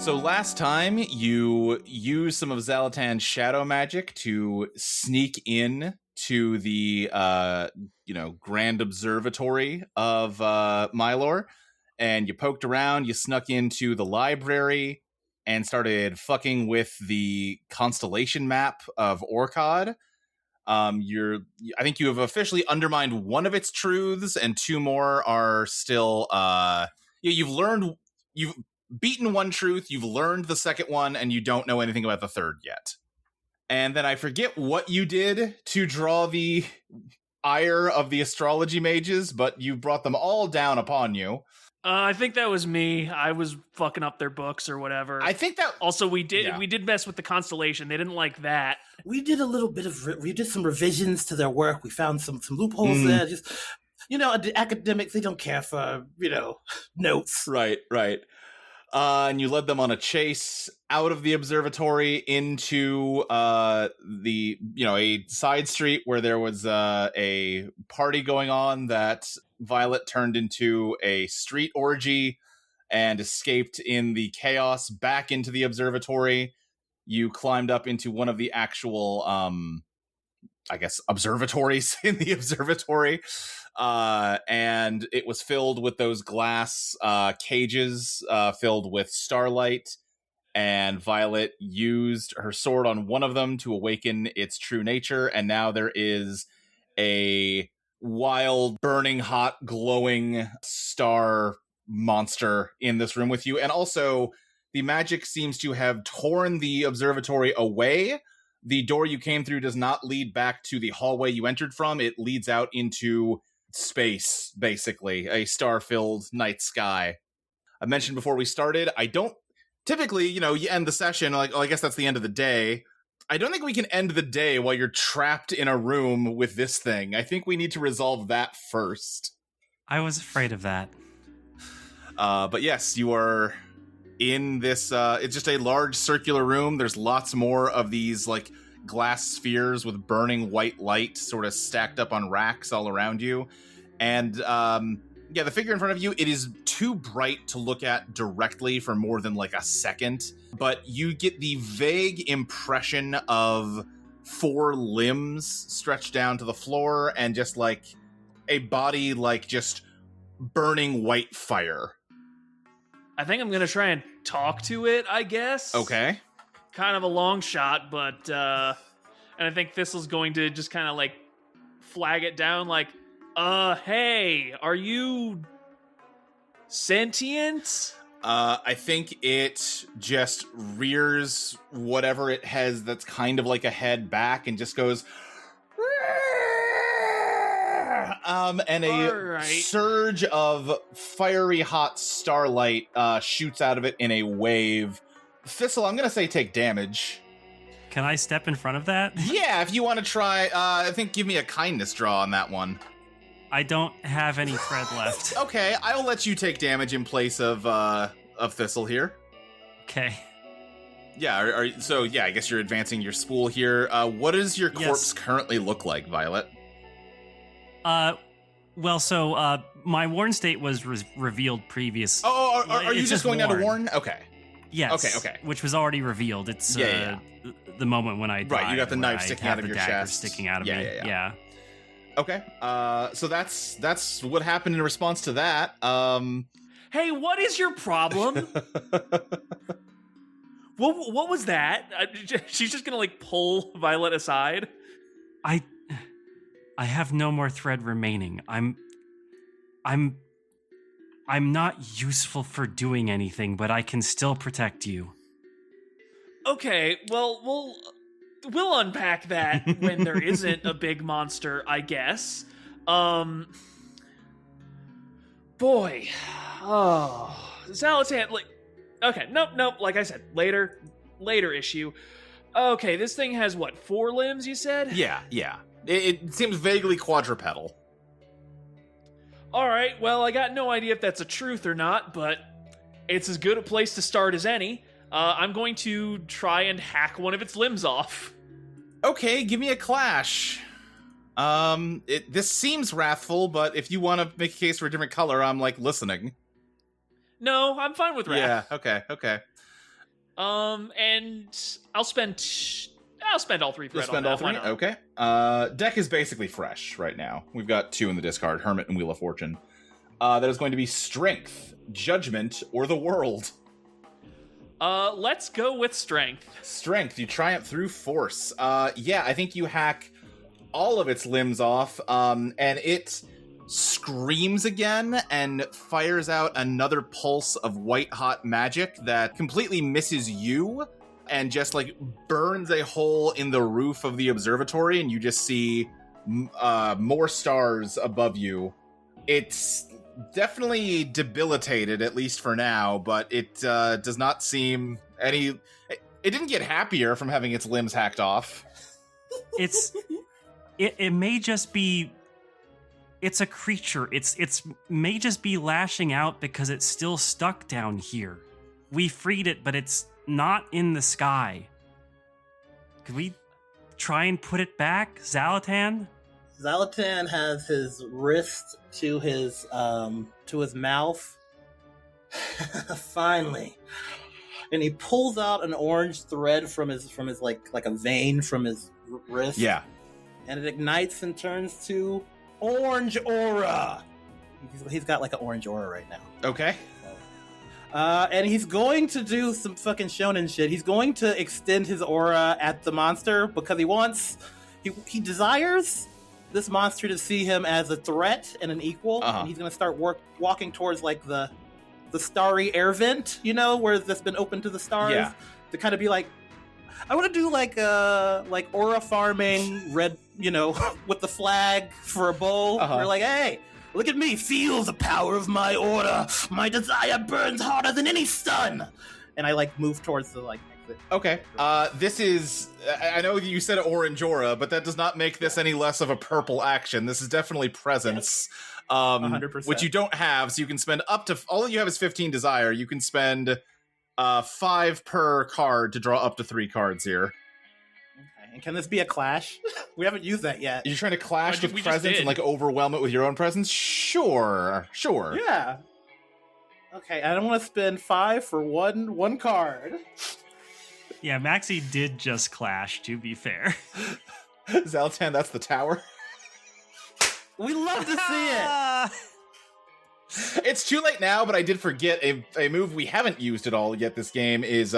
So last time you used some of Xalatan's shadow magic to sneak in to the grand observatory of Mylor, and you poked around, you snuck into the library and started fucking with the constellation map of Orkod. I think you have officially undermined one of its truths, and two more are still you've beaten one truth, you've learned the second one, and you don't know anything about the third yet. And then I forget what you did to draw the ire of the astrology mages, but you brought them all down upon you. I think that was me. I was fucking up their books or whatever. I think that also we did mess with the constellation. They didn't like that. We did a little bit of we did some revisions to their work. We found some loopholes there. Just the academics, they don't care for notes. Right. And you led them on a chase out of the observatory into a side street where there was a party going on that Violet turned into a street orgy and escaped in the chaos back into the observatory. You climbed up into one of the actual, observatories in the observatory. And it was filled with those glass cages filled with starlight, and Violet used her sword on one of them to awaken its true nature, and now there is a wild, burning hot, glowing star monster in this room with you. And also, the magic seems to have torn the observatory away. The door you came through does not lead back to the hallway you entered from. It leads out into space, basically, a star-filled night sky. I mentioned before we started, I don't typically, you end the session I guess that's the end of the day. I don't think we can end the day while you're trapped in a room with this thing. I think we need to resolve that first. I was afraid of that. But yes, you are in this, it's just a large circular room. There's lots more of these, glass spheres with burning white light sort of stacked up on racks all around you. And, the figure in front of you, it is too bright to look at directly for more than, a second. But you get the vague impression of 4 limbs stretched down to the floor and just, a body, just burning white fire. I think I'm going to try and talk to it, I guess. Okay. Kind of a long shot, but and I think Thistle's going to just kind of flag it down hey, are you sentient? I think it just rears whatever it has that's kind of like a head back and just goes and a surge of fiery hot starlight shoots out of it in a wave. Thistle, I'm going to say take damage. Can I step in front of that? Yeah, if you want to try, I think give me a kindness draw on that one. I don't have any thread left. Okay, I will let you take damage in place of Thistle here. Okay. Yeah, I guess you're advancing your spool here. What does your corpse currently look like, Violet? My Warren state was revealed previous. Oh, are you just going down to Warren? Okay. Yes. Okay. Which was already revealed. It's the moment when I died. Right, you got the knife sticking out of your chest. Sticking out of me. Yeah. Okay. So that's what happened in response to that. Hey, what is your problem? What was that? She's just gonna pull Violet aside. I have no more thread remaining. I'm not useful for doing anything, but I can still protect you. Okay, well, we'll unpack that when there isn't a big monster, I guess. Boy. Oh. Xalatan, okay, nope, like I said, later issue. Okay, this thing has, 4 limbs, you said? Yeah. It seems vaguely quadrupedal. Alright, well, I got no idea if that's a truth or not, but it's as good a place to start as any. I'm going to try and hack one of its limbs off. Okay, give me a clash. This seems wrathful, but if you want to make a case for a different color, I'm listening. No, I'm fine with wrath. Yeah, okay. And I'll spend all 3 thread You'll spend on all that. Why 3? not? Okay. Deck is basically fresh right now. We've got 2 in the discard, Hermit and Wheel of Fortune. That is going to be Strength, Judgment, or the World. Let's go with Strength. Strength, you triumph through force. Yeah, I think you hack all of its limbs off, and it screams again and fires out another pulse of white-hot magic that completely misses you and just, like, burns a hole in the roof of the observatory, and you just see more stars above you. It's definitely debilitated, at least for now, but it does not seem any... It didn't get happier from having its limbs hacked off. It may just be... It's a creature. It's may just be lashing out because it's still stuck down here. We freed it, but it's not in the sky. Could we try and put it back, Xalatan? Xalatan has his wrist to his mouth. Finally. And he pulls out an orange thread from his like a vein from his wrist. Yeah. And it ignites and turns to orange aura. He's got like an orange aura right now. Okay. And he's going to do some fucking shonen shit. He's going to extend his aura at the monster because he desires this monster to see him as a threat and an equal. Uh-huh. And he's going to start walking towards like the starry air vent, where that's been open to the stars. Yeah. To kind of be like, I want to do like aura farming, red, with the flag for a bowl. Uh-huh. We're like, hey, look at me, feel the power of my aura. My desire burns harder than any sun. And I like move towards the like exit. Okay. This is... I know you said orange aura, but that does not make this any less of a purple action. This is definitely presence. Yes. 100%. Which you don't have, so you can spend up to... All you have is 15 desire. You can spend 5 per card to draw up to 3 cards here. Okay. And can this be a clash? We haven't used that yet. You're trying to clash with We just presence did. and like overwhelm it with your own presence? Sure. Yeah. Okay, I don't want to spend 5 for one card. Yeah, Maxie did just clash, to be fair. Xalatan, that's the tower. We love to see it. It's too late now, but I did forget a move we haven't used at all yet this game is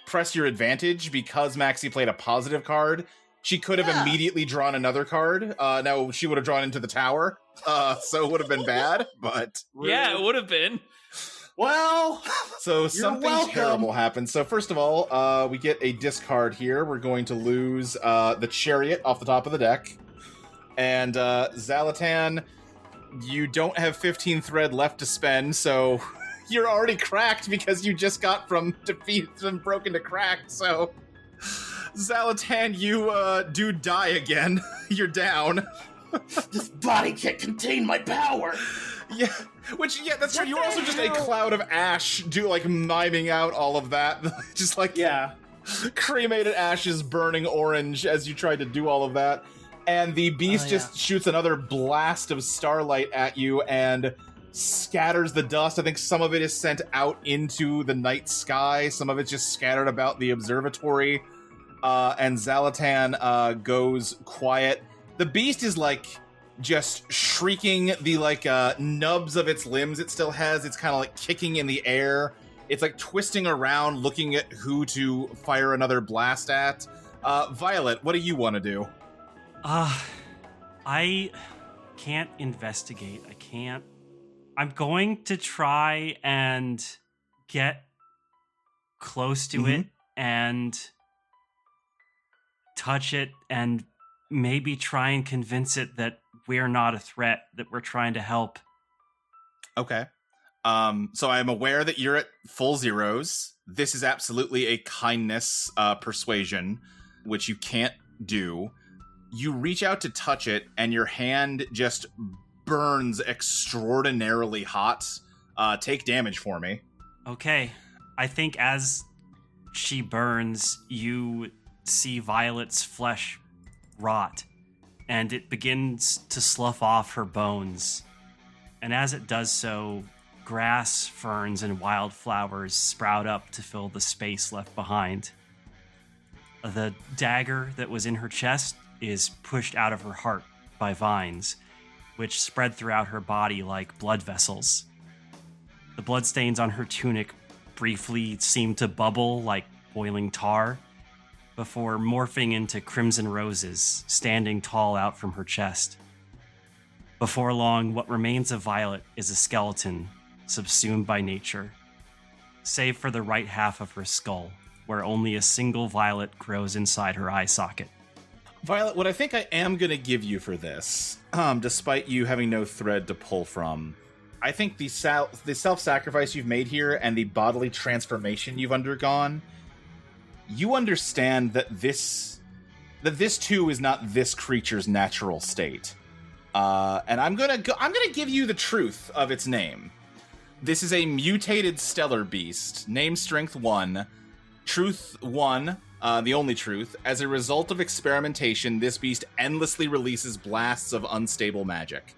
press your advantage. Because Maxie played a positive card, she could have immediately drawn another card. Now, she would have drawn into the tower, so it would have been bad, but... Yeah, it would have been. Well, so something welcome. terrible happened. So first of all, we get a discard here. We're going to lose the Chariot off the top of the deck. And Xalatan, you don't have 15 thread left to spend, so you're already cracked because you just got from defeat and broken to cracked. So Xalatan, you do die again. You're down. this body can't contain my power. Yeah, that's true. You're also just a cloud of ash, miming out all of that. Just like cremated ashes burning orange as you tried to do all of that. And the beast just shoots another blast of starlight at you and scatters the dust. I think some of it is sent out into the night sky. Some of it's just scattered about the observatory. And Xalatan goes quiet. The beast is just shrieking. The nubs of its limbs it still has. It's kind of kicking in the air. It's twisting around, looking at who to fire another blast at. Violet, what do you want to do? I can't investigate. I can't. I'm going to try and get close to it and touch it and maybe try and convince it that we're not a threat, that we're trying to help. Okay. So I'm aware that you're at full zeros. This is absolutely a kindness persuasion, which you can't do. You reach out to touch it, and your hand just burns extraordinarily hot. Take damage for me. Okay. I think as she burns, you see Violet's flesh rot, and it begins to slough off her bones. And as it does so, Grass, ferns, and wildflowers sprout up to fill the space left behind. The dagger that was in her chest is pushed out of her heart by vines, which spread throughout her body like blood vessels. The bloodstains on her tunic briefly seem to bubble like boiling tar, before morphing into crimson roses standing tall out from her chest. Before long, what remains of Violet is a skeleton subsumed by nature, save for the right half of her skull, where only a single violet grows inside her eye socket. Violet, what I think I am going to give you for this, despite you having no thread to pull from, I think the self-sacrifice you've made here and the bodily transformation you've undergone, you understand that this too is not this creature's natural state. And I'm gonna give you the truth of its name. This is a mutated stellar beast, name strength 1, truth 1, the only truth. As a result of experimentation, this beast endlessly releases blasts of unstable magic.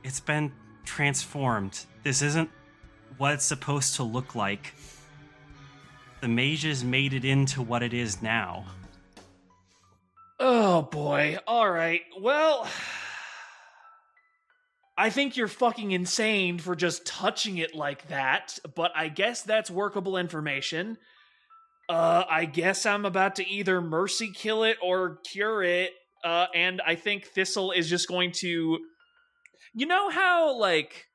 It's been transformed. This isn't what it's supposed to look like. The mages made it into what it is now. Oh boy. Alright. Well, I think you're fucking insane for just touching it like that, but I guess that's workable information. I guess I'm about to either mercy kill it or cure it, and I think Thistle is just going to... You know how, like,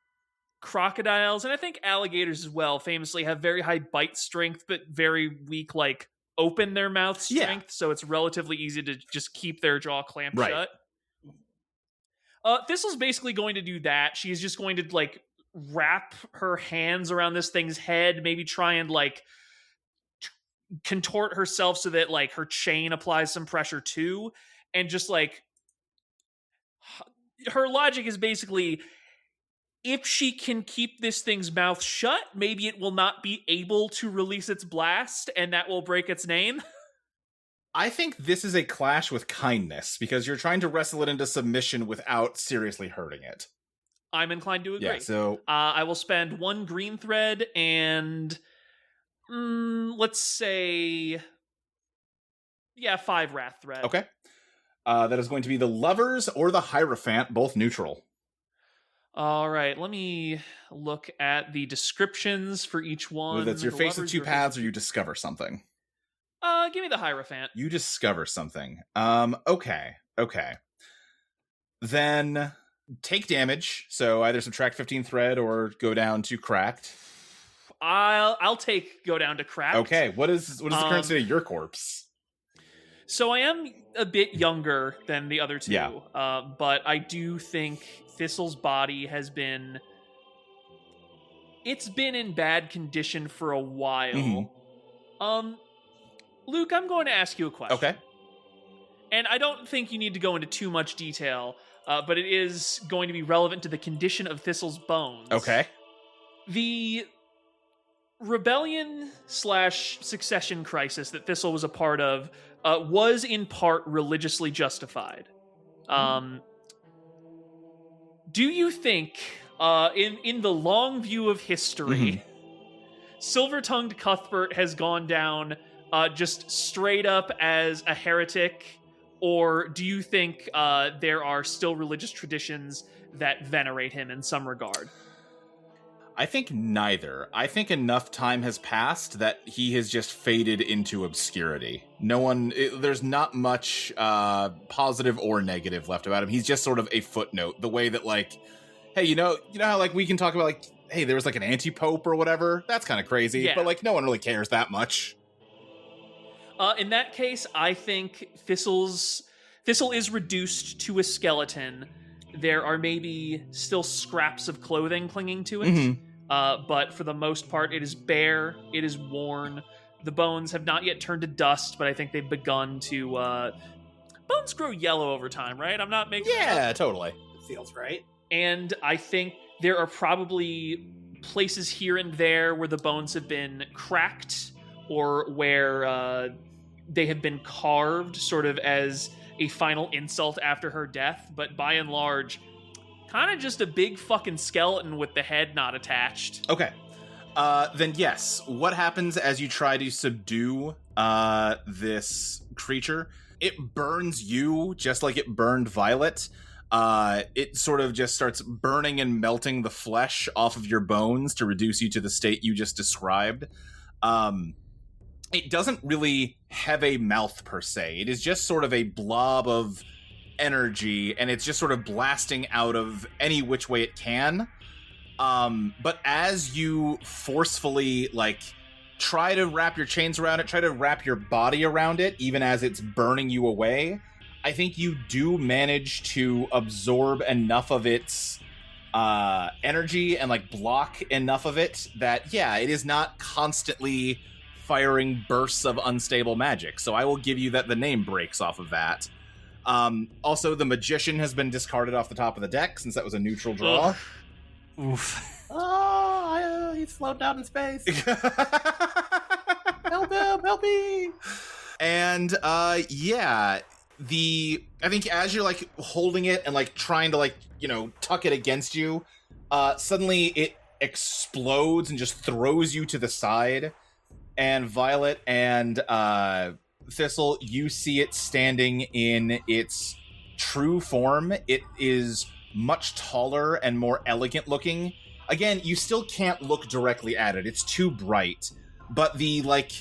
crocodiles, and I think alligators as well, famously have very high bite strength, but very weak, like, open their mouth strength, so it's relatively easy to just keep their jaw clamped shut. Thistle's basically going to do that. She's just going to, like, wrap her hands around this thing's head, maybe try and, like, contort herself so that, like, her chain applies some pressure too, and just, like, her logic is basically, if she can keep this thing's mouth shut, maybe it will not be able to release its blast, and that will break its name. I think this is a clash with kindness, because you're trying to wrestle it into submission without seriously hurting it. I'm inclined to agree. Yeah, so... I will spend 1 green thread and... let's say... 5 wrath thread. Okay. That is going to be the Lovers or the Hierophant, both neutral. All right, let me look at the descriptions for each one. Whether that's your face of 2 paths or you discover something. Give me the Hierophant. You discover something. Okay. Then take damage. So either subtract 15 thread or go down to cracked. I'll go down to cracked. Okay. What is the current state of your corpse? So I am a bit younger than the other two. Yeah. But I do think Thistle's body has been... It's been in bad condition for a while. Mm-hmm. Luke, I'm going to ask you a question. Okay. And I don't think you need to go into too much detail, but it is going to be relevant to the condition of Thistle's bones. Okay. The rebellion/succession crisis that Thistle was a part of was in part religiously justified. Do you think, in the long view of history, Silver-Tongued Cuthbert has gone down just straight up as a heretic, or do you think there are still religious traditions that venerate him in some regard? I think neither. I think enough time has passed that he has just faded into obscurity. There's not much positive or negative left about him. He's just sort of a footnote. The way that, like, hey, you know how, like, we can talk about, like, hey, there was, like, an anti-pope or whatever? That's kind of crazy. Yeah. But, like, no one really cares that much. In that case, I think Thistle is reduced to a skeleton. There are maybe still scraps of clothing clinging to it, but for the most part, it is bare, it is worn. The bones have not yet turned to dust, but I think they've begun to... bones grow yellow over time, right? I'm not making... Yeah, totally. It feels right. And I think there are probably places here and there where the bones have been cracked, or where they have been carved sort of as a final insult after her death, but by and large, Kind of just a big fucking skeleton with the head not attached. Okay. Then yes, what happens as you try to subdue this creature? It burns you just like it burned Violet. It sort of just starts burning and melting the flesh off of your bones to reduce you to the state you just described. It doesn't really have a mouth per se. It is just sort of a blob of energy, and it's just sort of blasting out of any which way it can. But as you forcefully, like, try to wrap your chains around it, try to wrap your body around it, even as it's burning you away, I think you do manage to absorb enough of its energy and, like, block enough of it that, yeah, it is not constantly firing bursts of unstable magic. So I will give you that the name breaks off of that. Also, the Magician has been discarded off the top of the deck, since that was a neutral draw. Oof. Oh, he's floating out in space. Help him, help me. And, yeah, I think as you're, like, holding it and, like, trying to, like, you know, tuck it against you, suddenly it explodes and just throws you to the side. And Violet and, Thistle, you see it standing in its true form. It is much taller and more elegant looking. Again, you still can't look directly at it. It's too bright. But the, like,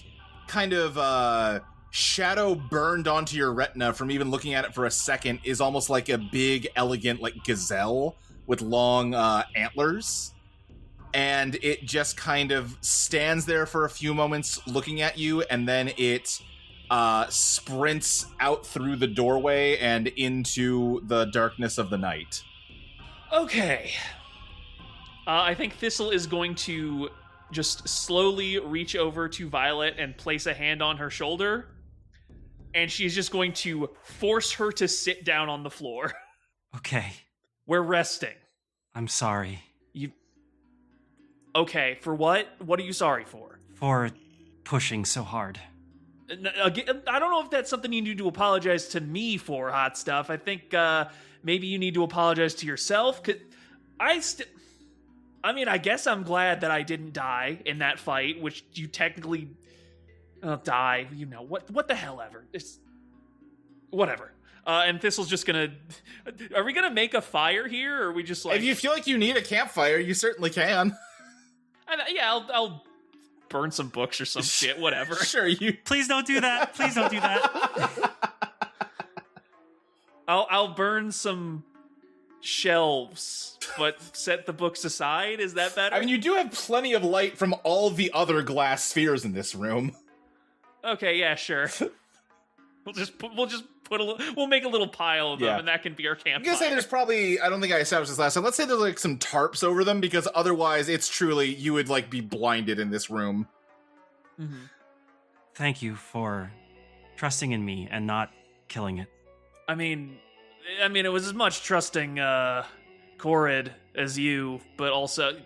kind of, shadow burned onto your retina from even looking at it for a second is almost like a big, elegant, like, gazelle with long, antlers. And it just kind of stands there for a few moments looking at you, and then it sprints out through the doorway and into the darkness of the night. Okay. I think Thistle is going to just slowly reach over to Violet and place a hand on her shoulder, and she's just going to force her to sit down on the floor. Okay. We're resting. I'm sorry. Okay, for what? What are you sorry for? For pushing so hard. Again, I don't know if that's something you need to apologize to me for, Hot Stuff. I think maybe you need to apologize to yourself. I mean, I guess I'm glad that I didn't die in that fight, which you technically die. You know, what the hell ever. It's whatever. And Thistle's just gonna... Are we gonna make a fire here, or are we just like... If you feel like you need a campfire, you certainly can. Yeah, I'll burn some books or some shit, whatever. Sure, you... Please don't do that. Please don't do that. I'll burn some shelves, but set the books aside. Is that better? I mean, you do have plenty of light from all the other glass spheres in this room. Okay, yeah, sure. We'll make a little pile of them, and that can be our campfire. I'm gonna say there's probably, I don't think I established this last time, let's say there's like some tarps over them, because otherwise it's truly, you would like be blinded in this room. Mm-hmm. Thank you for trusting in me and not killing it. I mean, it was as much trusting Corrid as you, but also,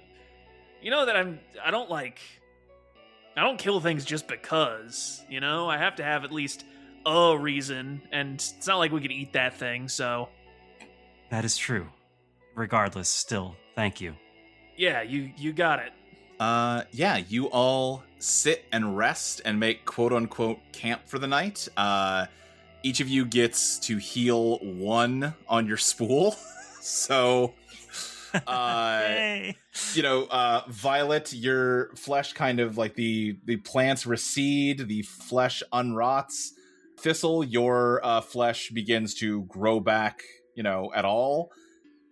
you know that I don't kill things just because, you know? I have to have at least a reason, and it's not like we could eat that thing, so... That is true. Regardless, still, thank you. Yeah, you got it. Yeah, you all sit and rest and make quote-unquote camp for the night. Each of you gets to heal 1 on your spool. So, Yay. you know, Violet, your flesh kind of like the plants recede, the flesh unrots. Thistle, your flesh begins to grow back, you know, at all.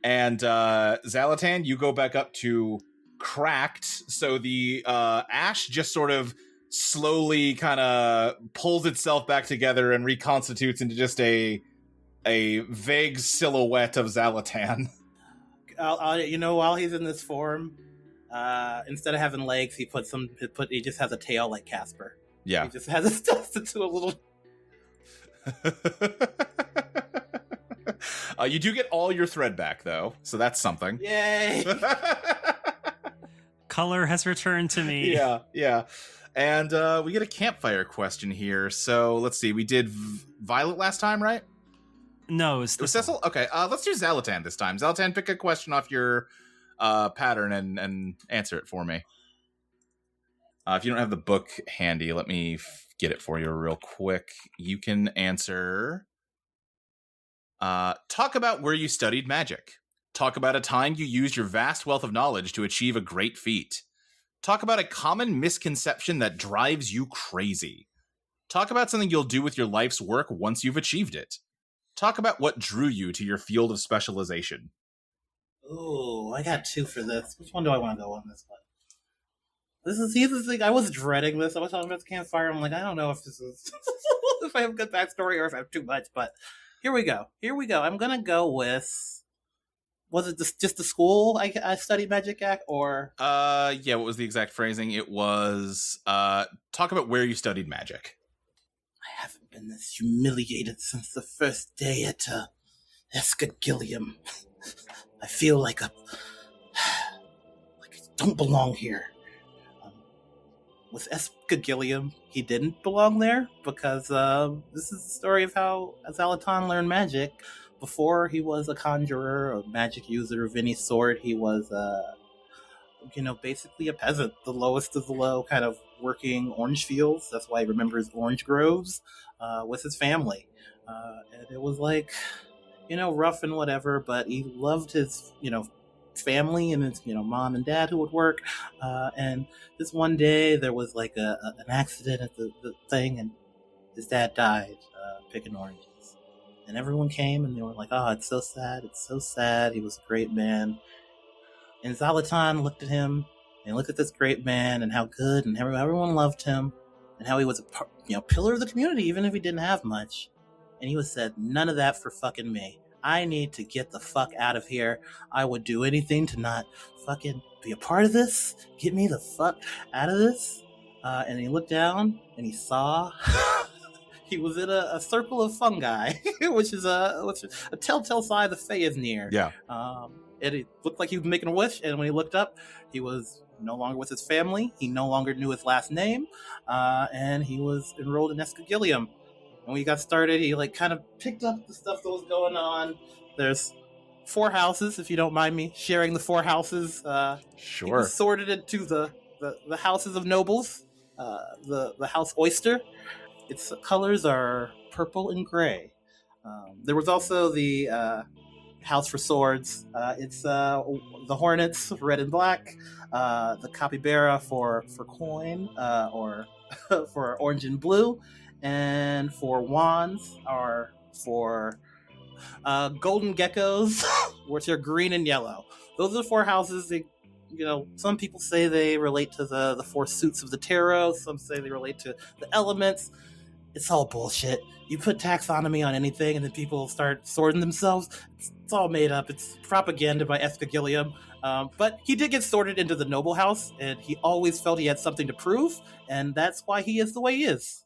And Xalatan, you go back up to cracked. So the ash just sort of slowly kind of pulls itself back together and reconstitutes into just a vague silhouette of Xalatan. You know, while he's in this form, instead of having legs, he just has a tail like Casper. Yeah. He just has it stuffed into a little... You do get all your thread back, though, so that's something. Yay! Color has returned to me. Yeah. And we get a campfire question here. So let's see. We did Violet last time, right? No, it's It was Thistle. Thistle? Okay, let's do Xalatan this time. Xalatan, pick a question off your pattern and answer it for me. If you don't have the book handy, let me get it for you real quick. You can answer... talk about where you studied magic. Talk about a time you used your vast wealth of knowledge to achieve a great feat. Talk about a common misconception that drives you crazy. Talk about something you'll do with your life's work once you've achieved it. Talk about what drew you to your field of specialization. Ooh, I got 2 for this. Which one do I want to go on this one? Here's the thing. I was dreading this. I was talking about the campfire. I'm like, I don't know if this is if I have a good backstory or if I have too much. But here we go. I'm gonna go with. Was it just the school I studied magic at, or? Yeah. What was the exact phrasing? It was talk about where you studied magic. I haven't been this humiliated since the first day at Escagillium. I feel like I don't belong here. With Escagillium, he didn't belong there because this is the story of how Xalatan learned magic. Before he was a conjurer or magic user of any sort, he was, basically a peasant, the lowest of the low, kind of working orange fields. That's why he remembers orange groves with his family. And it was like, rough and whatever, but he loved his, family and his, mom and dad who would work. And this one day there was like an accident at the thing, and his dad died picking oranges. And everyone came and they were like, oh, it's so sad. It's so sad. He was a great man. And Xalatan looked at him and looked at this great man and how good and everyone loved him and how he was a pillar of the community, even if he didn't have much. And he said, none of that for fucking me. I need to get the fuck out of here. I would do anything to not fucking be a part of this. Get me the fuck out of this. And he looked down and he saw... He was in a circle of fungi, which is a telltale sign the Fae is near. Yeah. And it looked like he was making a wish, and when he looked up, he was no longer with his family. He no longer knew his last name, and he was enrolled in Escagillium. And when he got started, he kind of picked up the stuff that was going on. There's 4 houses, if you don't mind me sharing the 4 houses. Sure. He was sorted into the houses of nobles, the House Oyster. Its colors are purple and gray. There was also the House for Swords. It's the Hornets, red and black. The Capybara for coin, or for orange and blue. And for wands are for golden geckos, which are green and yellow. Those are the 4 houses. Some people say they relate to the 4 suits of the tarot. Some say they relate to the elements. It's all bullshit. You put taxonomy on anything and then people start sorting themselves. It's all made up. It's propaganda by Escagillium. But he did get sorted into the noble house, and he always felt he had something to prove, and that's why he is the way he is.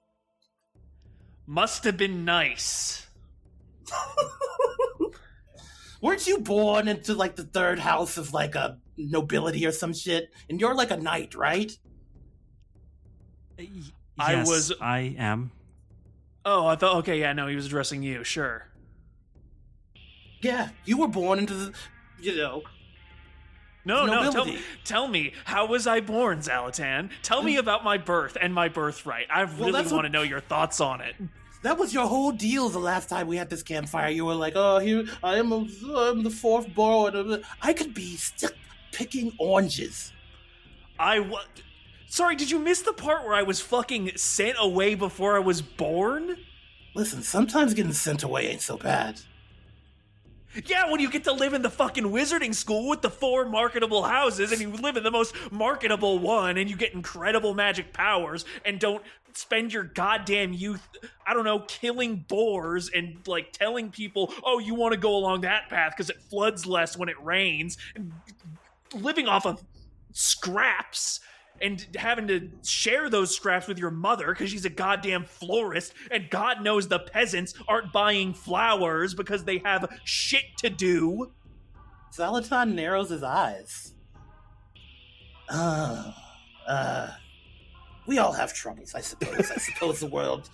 Must have been nice. Weren't you born into the 3rd house of a nobility or some shit? And you're a knight, right? Yes, I am. Oh, I thought, okay, yeah, no, he was addressing you, sure. Yeah, you were born into the, No, tell me, how was I born, Xalatan? Tell me about my birth and my birthright. I really want to know your thoughts on it. That was your whole deal the last time we had this campfire. You were like, oh, here, I'm the 4th born. I could be still picking oranges. Sorry, did you miss the part where I was fucking sent away before I was born? Listen, sometimes getting sent away ain't so bad. Yeah, when you get to live in the fucking wizarding school with the 4 marketable houses, and you live in the most marketable one, and you get incredible magic powers, and don't spend your goddamn youth, I don't know, killing boars and telling people, oh, you want to go along that path because it floods less when it rains, and living off of scraps and having to share those scraps with your mother because she's a goddamn florist, and God knows the peasants aren't buying flowers because they have shit to do. Xalatan narrows his eyes. We all have troubles, I suppose. I suppose the world,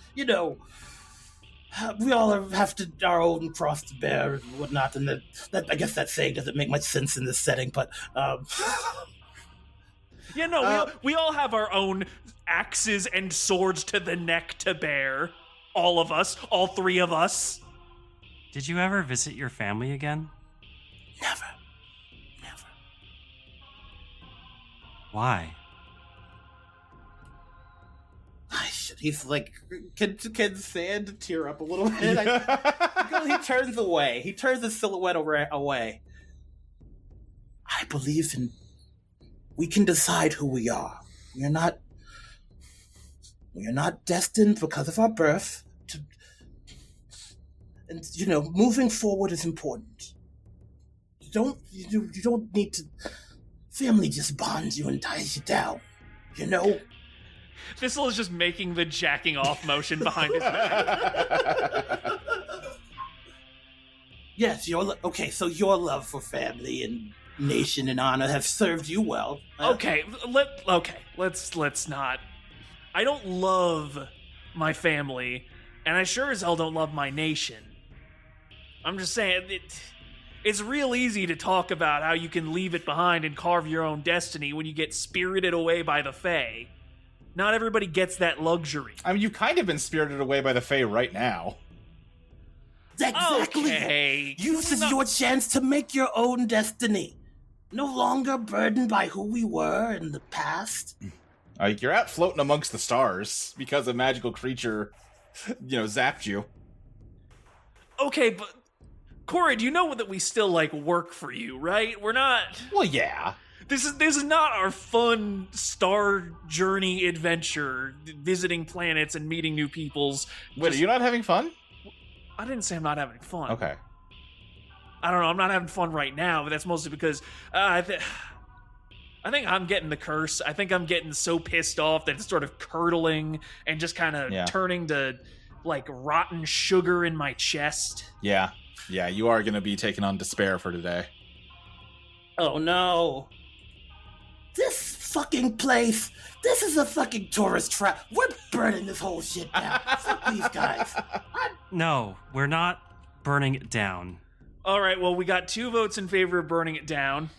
we all have to our own cross to bear and whatnot, and that I guess that saying doesn't make much sense in this setting, but Yeah, no, we all have our own axes and swords to the neck to bear. All of us, all three of us. Did you ever visit your family again? Never. Why? He's like, can Sand tear up a little bit? He turns away. He turns his silhouette away. I believe we can decide who we are. We are not destined because of our birth to, and moving forward is important. You don't need to. Family just bonds you and ties you down. Thistle is just making the jacking off motion behind his back. Yes, so your love for family and nation and honor have served you well. Let's not. I don't love my family, and I sure as hell don't love my nation. I'm just saying, it's real easy to talk about how you can leave it behind and carve your own destiny when you get spirited away by the Fae. Not everybody gets that luxury. I mean, you've kind of been spirited away by the Fae right now. Exactly. Okay. Use is your chance to make your own destiny. No longer burdened by who we were in the past. You're out floating amongst the stars because a magical creature, zapped you. Okay, but Corey, do you know that we still work for you, right? We're not. Well, yeah. This is not our fun star journey adventure, visiting planets and meeting new peoples. Wait, are you not having fun? I didn't say I'm not having fun. Okay. I don't know. I'm not having fun right now, but that's mostly because I think I'm getting the curse. I think I'm getting so pissed off that it's sort of curdling and just kind of turning to rotten sugar in my chest. Yeah, you are going to be taking on despair for today. Oh no. This fucking place, this is a fucking tourist trap. We're burning this whole shit down. Fuck these guys. No, we're not burning it down. All right, well, we got 2 votes in favor of burning it down.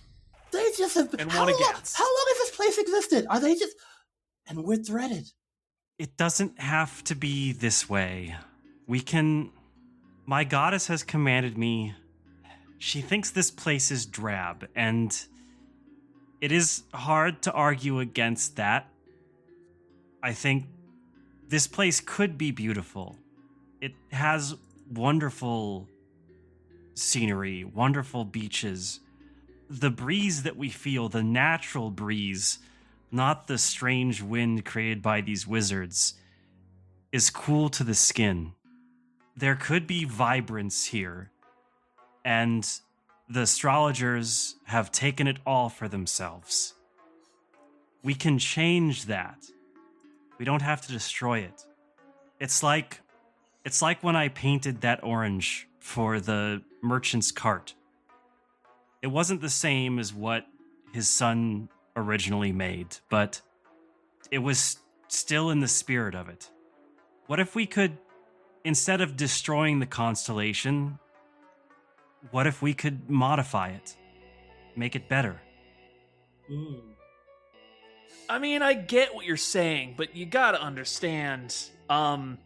They just have... And 1 against. How long has this place existed? Are they just... And we're threaded. It doesn't have to be this way. We can... My goddess has commanded me. She thinks this place is drab, and it is hard to argue against that. I think this place could be beautiful. It has wonderful scenery, wonderful beaches. The breeze that we feel, the natural breeze, not the strange wind created by these wizards, is cool to the skin. There could be vibrance here, and the astrologers have taken it all for themselves. We can change that. We don't have to destroy it. It's like when I painted that orange for the merchant's cart. It wasn't the same as what his son originally made, but it was still in the spirit of it. What if we could, instead of destroying the constellation, what if we could modify it? Make it better? I mean, I get what you're saying, but you gotta understand, the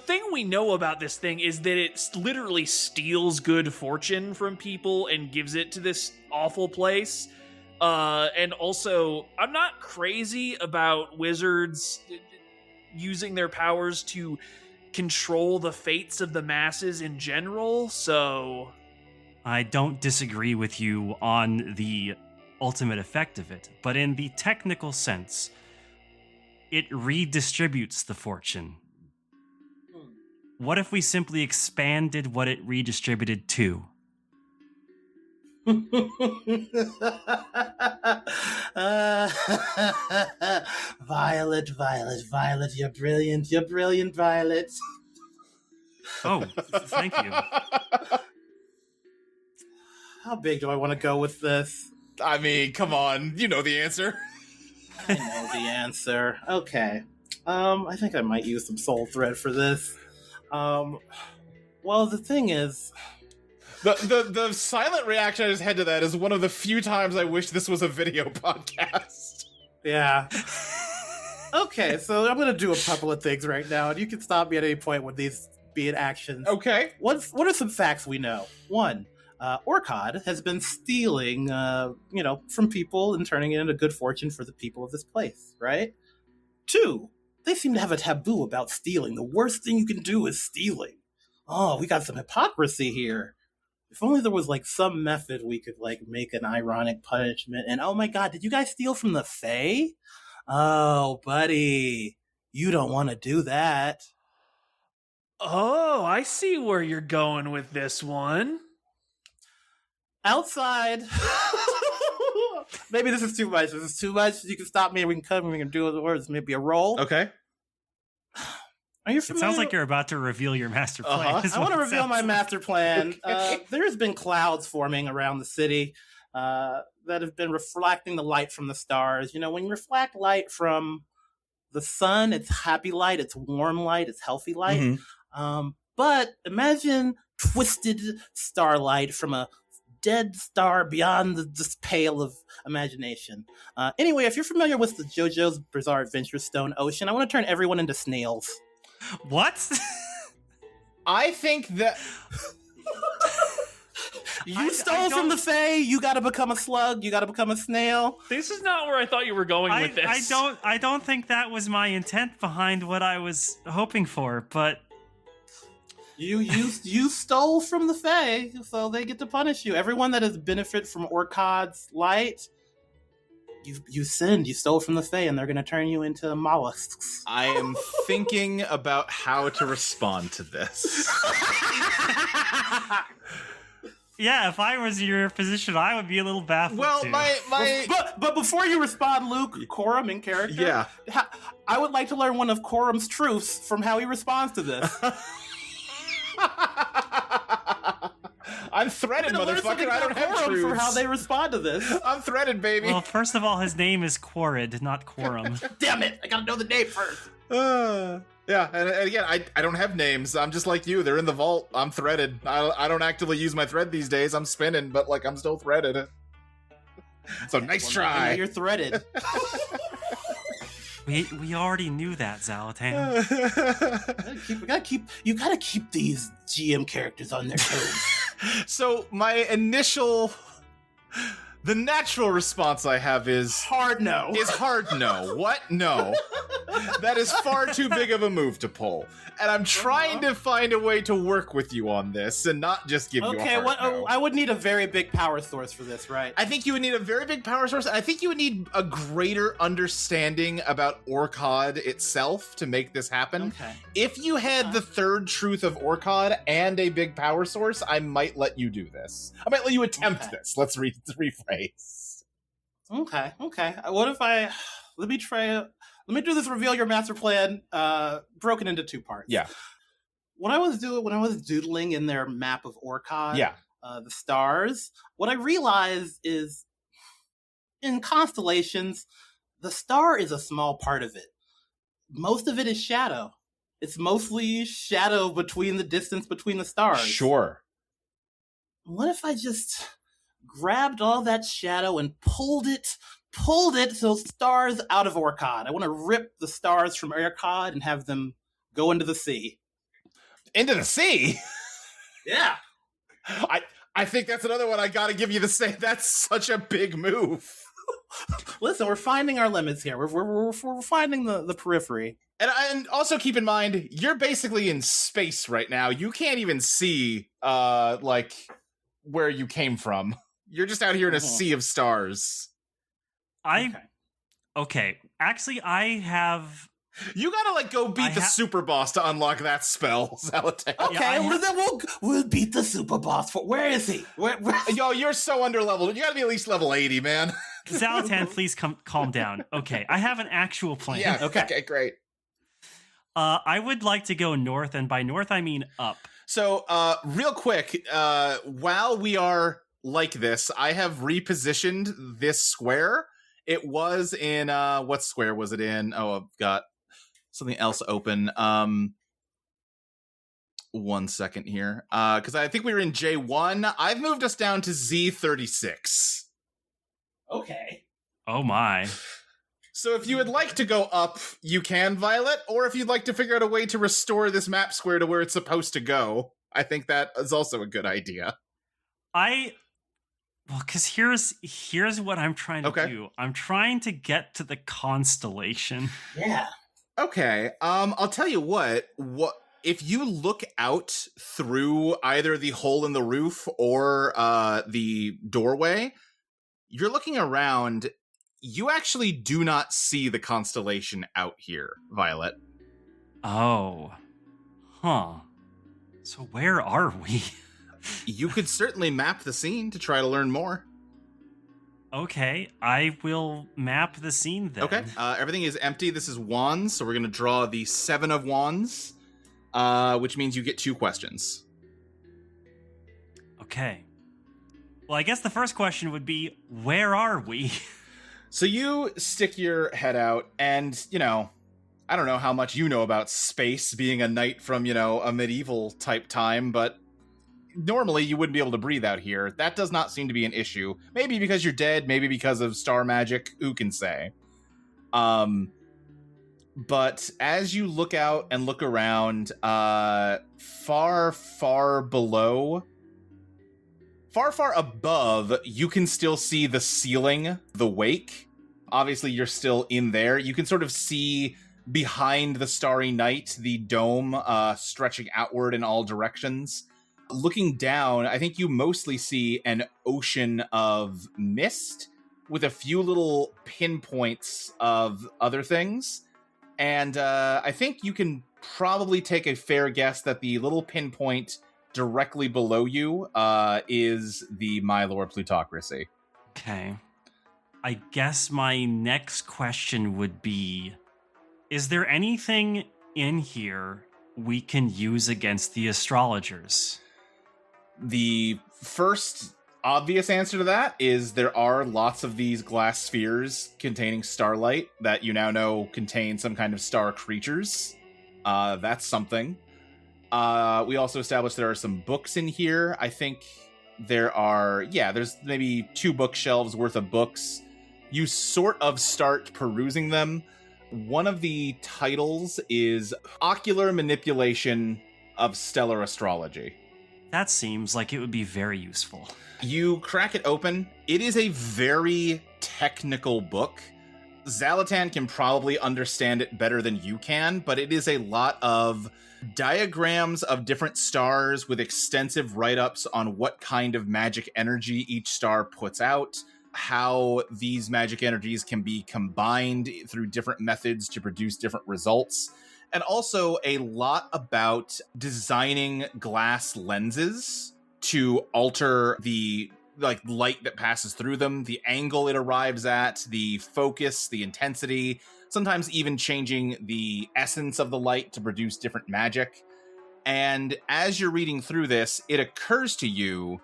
thing we know about this thing is that it literally steals good fortune from people and gives it to this awful place. And also, I'm not crazy about wizards using their powers to control the fates of the masses in general, so... I don't disagree with you on the ultimate effect of it, but in the technical sense, it redistributes the fortune. What if we simply expanded what it redistributed to? Violet, you're brilliant, Violet. Oh, thank you. How big do I want to go with this? I mean, come on, you know the answer. I know the answer. Okay. I think I might use some soul thread for this. Well, the thing is, the silent reaction I just had to that is one of the few times I wish this was a video podcast. yeah. Okay, so I'm gonna do a couple of things right now, and you can stop me at any point with these being actions. Okay. What are some facts we know? One, Orcod has been stealing, from people and turning it into good fortune for the people of this place, right? Two, they seem to have a taboo about stealing. The worst thing you can do is stealing. Oh, we got some hypocrisy here. If only there was, some method we could, make an ironic punishment. And, oh my god, did you guys steal from the Fae? Oh, buddy, you don't want to do that. Oh, I see where you're going with this one. Outside. Maybe this is too much. This is too much. You can stop me and we can cut and we can do the words. Maybe a roll. Okay. Are you It familiar? sounds like you're about to reveal your master plan. I want to reveal my master plan. Okay. There's been clouds forming around the city that have been reflecting the light from the stars. You know, when you reflect light from the sun, it's happy light, it's warm light, it's healthy light. Mm-hmm. But imagine twisted starlight from a dead star beyond this pale of imagination. Anyway, if you're familiar with the JoJo's Bizarre Adventure Stone Ocean, I want to turn everyone into snails. What? I think that You stole from the Fae, you gotta become a slug, you gotta become a snail. This is not where I thought you were going with this. I don't think that was my intent behind what I was hoping for, but You stole from the Fae, so they get to punish you. Everyone that has benefited from Orcod's light, you sinned, you stole from the Fae, and they're gonna turn you into mollusks. I am thinking about how to respond to this. yeah, if I was in your position, I would be a little baffled. Well, too. my But before you respond, Luke, Corum in character, yeah. I would like to learn one of Corum's truths from how he responds to this. I'm threaded, motherfucker. I don't have Corum truths. for how they respond to this. I'm threaded, baby. Well, first of all, his name is Quarid, not Quorum. Damn it! I gotta know the name first. Yeah, and again, I don't have names. I'm just like you. They're in the vault. I'm threaded. I don't actively use my thread these days. I'm spinning, but I'm still threaded. So nice try. You're threaded. We already knew that, Xalatan. You gotta keep these GM characters on their toes. So the natural response I have is Hard no. hard no. What? No. That is far too big of a move to pull. And I'm trying to find a way to work with you on this and not just give you a hard no. I would need a very big power source for this, right? I think you would need a very big power source. I think you would need a greater understanding about Orcod itself to make this happen. Okay. If you had the third truth of Orcod and a big power source, I might let you do this. I might let you attempt this. Let's rephrase. Okay. What if let me do this reveal your master plan broken into two parts. Yeah. When I was doodling in their map of Orcod, Yeah. The stars, what I realized is in constellations, the star is a small part of it. Most of it is shadow. It's mostly shadow between the distance between the stars. Sure. What if I just grabbed all that shadow and pulled it those stars out of Orcod? I want to rip the stars from Orcod and have them go into the sea. Into the sea? Yeah. I think that's another one I gotta give you the same. That's such a big move. Listen, we're finding our limits here. We're finding the periphery. And also keep in mind, you're basically in space right now. You can't even see, where you came from. You're just out here in a sea of stars. Okay. Actually, I have... You gotta, go beat the super boss to unlock that spell, Xalatan. Okay, then we'll beat the super boss. Where is he? Where? Yo, you're so underleveled. You gotta be at least level 80, man. Xalatan, please calm down. Okay, I have an actual plan. Yeah, okay, great. I would like to go north, and by north I mean up. So, real quick, while we are like this, I have repositioned this square. It was in, what square was it in? Oh, I've got... something else open. 1 second here. Because I think we were in J1. I've moved us down to Z36. Okay. Oh my. So if you would like to go up, you can, Violet, or if you'd like to figure out a way to restore this map square to where it's supposed to go, I think that is also a good idea. Because here's what I'm trying to do. I'm trying to get to the constellation. Yeah. Okay. I'll tell you what if you look out through either the hole in the roof or the doorway, you're looking around. You actually do not see the constellation out here, Violet. Oh. Huh. So where are we? You could certainly map the scene to try to learn more. Okay, I will map the scene then. Okay, everything is empty. This is wands, so we're going to draw the 7 of wands, which means you get 2 questions. Okay. Well, I guess the first question would be, where are we? So you stick your head out, and, I don't know how much you know about space, being a knight from, a medieval type time, but normally you wouldn't be able to breathe out here. That does not seem to be an issue. Maybe because you're dead, maybe because of star magic, who can say? But as you look out and look around, far, far below, far, far above, you can still see the ceiling, the wake. Obviously, you're still in there. You can sort of see behind the starry night, the dome stretching outward in all directions. Looking down, I think you mostly see an ocean of mist with a few little pinpoints of other things. And I think you can probably take a fair guess that the little pinpoint directly below you is the Mylor Plutocracy. Okay. I guess my next question would be, is there anything in here we can use against the astrologers? The first obvious answer to that is there are lots of these glass spheres containing starlight that you now know contain some kind of star creatures. That's something. We also established there are some books in here. I think there's maybe 2 bookshelves worth of books. You sort of start perusing them. One of the titles is Ocular Manipulation of Stellar Astrology. That seems like it would be very useful. You crack it open. It is a very technical book. Xalatan can probably understand it better than you can, but it is a lot of diagrams of different stars with extensive write-ups on what kind of magic energy each star puts out, how these magic energies can be combined through different methods to produce different results. And also a lot about designing glass lenses to alter the light that passes through them, the angle it arrives at, the focus, the intensity, sometimes even changing the essence of the light to produce different magic. And as you're reading through this, it occurs to you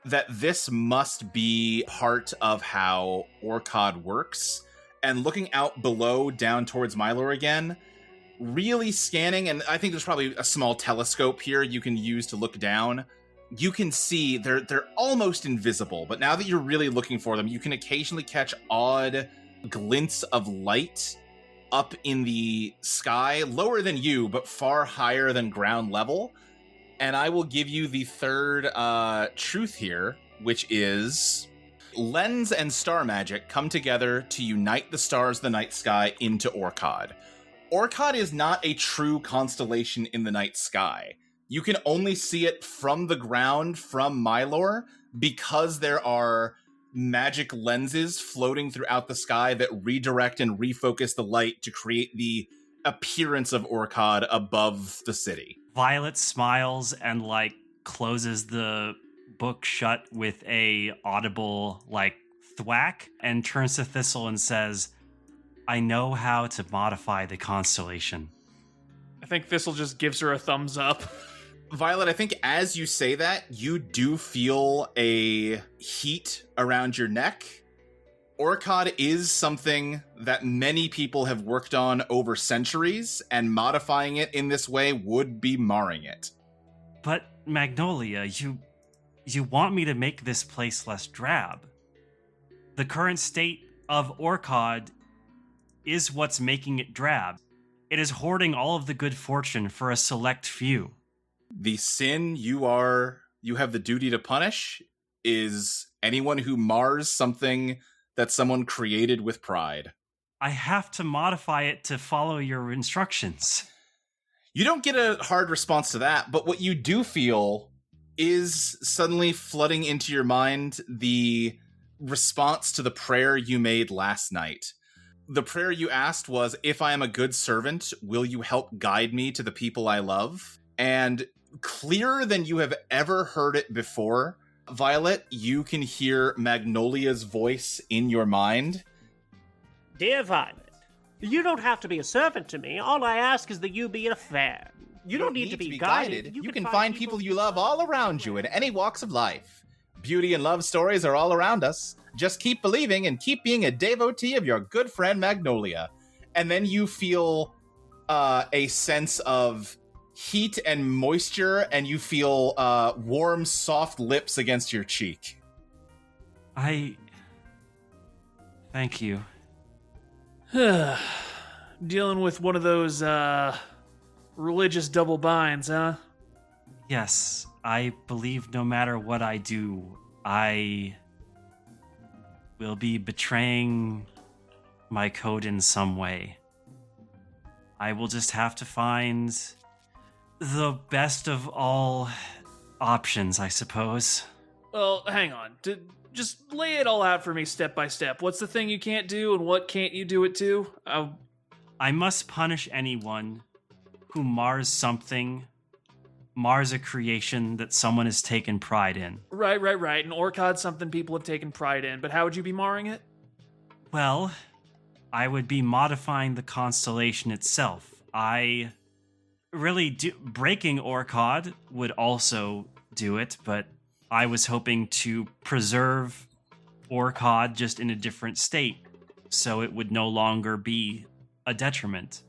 that this must be part of how Orcod works. And looking out below, down towards Mylor again, really scanning, and I think there's probably a small telescope here you can use to look down. You can see they're almost invisible, but now that you're really looking for them, you can occasionally catch odd glints of light up in the sky, lower than you, but far higher than ground level. And I will give you the third truth here, which is lens and star magic come together to unite the stars of the night sky into Orcod. Orcod is not a true constellation in the night sky. You can only see it from the ground, from Mylor, because there are magic lenses floating throughout the sky that redirect and refocus the light to create the appearance of Orcod above the city. Violet smiles and closes the book shut with a audible thwack and turns to Thistle and says, I know how to modify the constellation. I think Thistle just gives her a thumbs up. Violet, I think as you say that, you do feel a heat around your neck. Orcod is something that many people have worked on over centuries, and modifying it in this way would be marring it. But, Magnolia, you want me to make this place less drab. The current state of Orcod is what's making it drab. It is hoarding all of the good fortune for a select few. The sin you have the duty to punish is anyone who mars something that someone created with pride. I have to modify it to follow your instructions. You don't get a hard response to that, but what you do feel is suddenly flooding into your mind the response to the prayer you made last night. The prayer you asked was, if I am a good servant, will you help guide me to the people I love? And clearer than you have ever heard it before, Violet, you can hear Magnolia's voice in your mind. Dear Violet, you don't have to be a servant to me. All I ask is that you be a fan. You don't need to be guided. You can find people you love all around you in any walks of life. Beauty and love stories are all around us. Just keep believing and keep being a devotee of your good friend Magnolia. And then you feel a sense of heat and moisture, and you feel warm, soft lips against your cheek. Thank you. Dealing with one of those religious double binds, huh? Yes, I believe no matter what I do, I will be betraying my code in some way. I will just have to find the best of all options, I suppose. Well, hang on. Just lay it all out for me step by step. What's the thing you can't do, and what can't you do it to? I must punish anyone who mars something, mars a creation that someone has taken pride in. Right. And Orcod's something people have taken pride in, but how would you be marring it? Well, I would be modifying the constellation itself. Breaking Orcod would also do it, but I was hoping to preserve Orcod just in a different state, so it would no longer be a detriment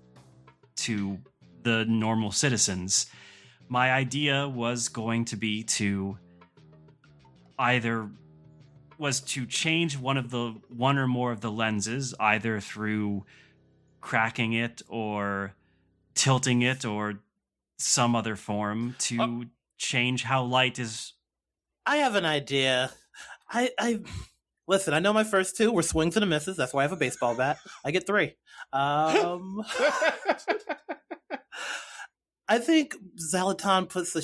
to the normal citizens. My idea was going to be to change one or more of the lenses, either through cracking it or tilting it or some other form to change how light is. I have an idea. Listen, I know my first two were swings and a misses. That's why I have a baseball bat. I get 3. I think Xalatan puts a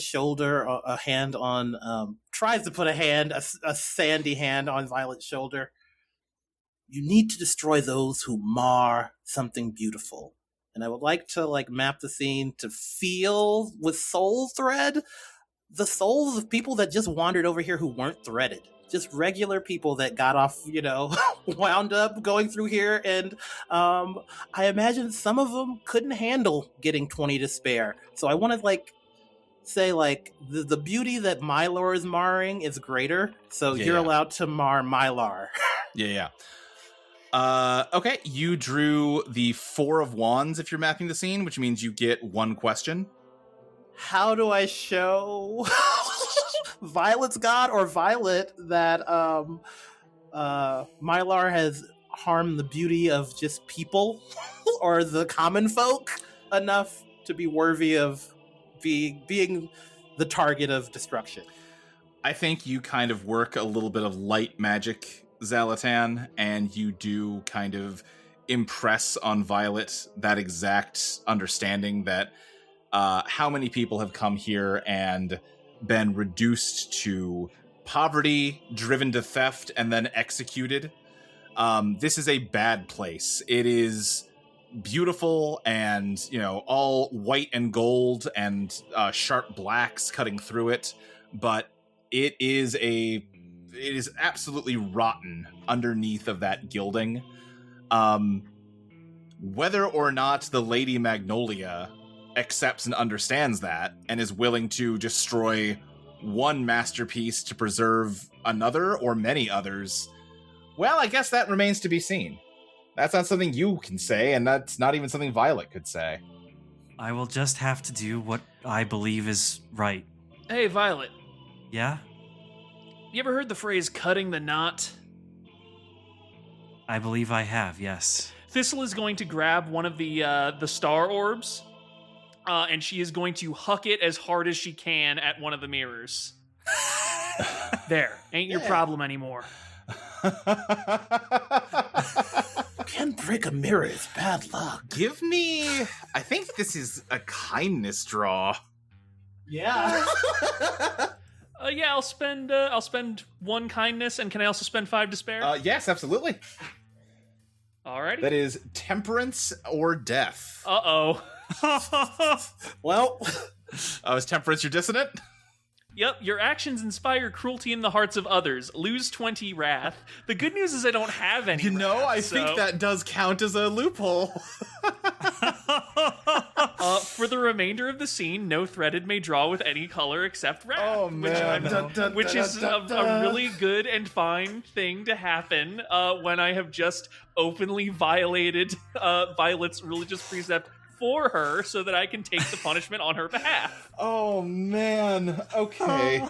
hand on, tries to put a sandy hand on Violet's shoulder. You need to destroy those who mar something beautiful. And I would like to map the scene to feel with soul thread the souls of people that just wandered over here who weren't threaded. Just regular people that got off, wound up going through here. And I imagine some of them couldn't handle getting 20 to spare. So I want to say the beauty that Mylor is marring is greater. So you're allowed to mar Mylor. Yeah. Okay, you drew the 4 of wands if you're mapping the scene, which means you get 1 question. How do I show Violet's god or Violet that Mylor has harmed the beauty of just people or the common folk enough to be worthy of being the target of destruction? I think you kind of work a little bit of light magic, Xalatan, and you do kind of impress on Violet that exact understanding that how many people have come here and been reduced to poverty, driven to theft, and then executed. This is a bad place. It is beautiful and, all white and gold and sharp blacks cutting through it, but it is absolutely rotten underneath of that gilding. Whether or not the Lady Magnolia accepts and understands that and is willing to destroy one masterpiece to preserve another or many others, Well, I guess that remains to be seen. That's not something you can say, and that's not even something Violet could say. I will just have to do what I believe is right. Hey, Violet. Yeah? You ever heard the phrase cutting the knot? I believe I have, yes. Thistle is going to grab one of the star orbs, and she is going to huck it as hard as she can at one of the mirrors. There. Ain't your problem anymore. Can't break a mirror, it's bad luck. Give me... I think this is a kindness draw. Yeah. Yeah, I'll spend 1 kindness, and can I also spend 5 despair? Yes, absolutely. Alrighty. That is temperance or death. Uh-oh. Well... Is temperance your dissonant? Yep, your actions inspire cruelty in the hearts of others. Lose 20 wrath. The good news is I don't have any wrath, I think that does count as a loophole. For the remainder of the scene, no threaded may draw with any color except wrath. Oh, man. Which is a really good and fine thing to happen when I have just openly violated Violet's religious precept for her so that I can take the punishment on her behalf. Oh, man. Okay.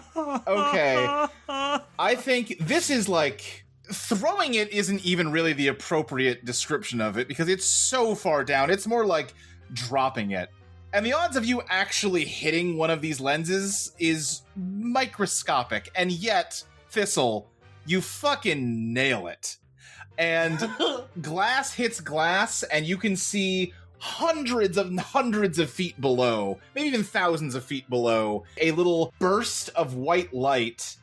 I think this is like... Throwing it isn't even really the appropriate description of it because it's so far down. It's more like dropping it. And the odds of you actually hitting one of these lenses is microscopic. And yet, Thistle, you fucking nail it. And glass hits glass, and you can see hundreds of feet below, maybe even thousands of feet below, a little burst of white light.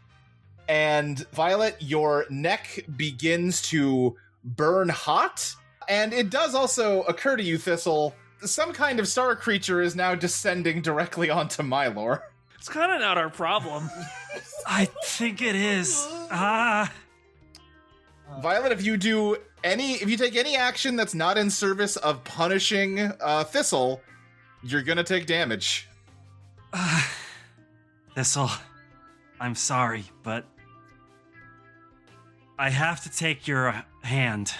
And Violet, your neck begins to burn hot. And it does also occur to you, Thistle, some kind of star creature is now descending directly onto Mylor. It's kind of not our problem. I think it is. Violet, if you take any action that's not in service of punishing Thistle, you're gonna take damage. Thistle, I'm sorry, but I have to take your hand.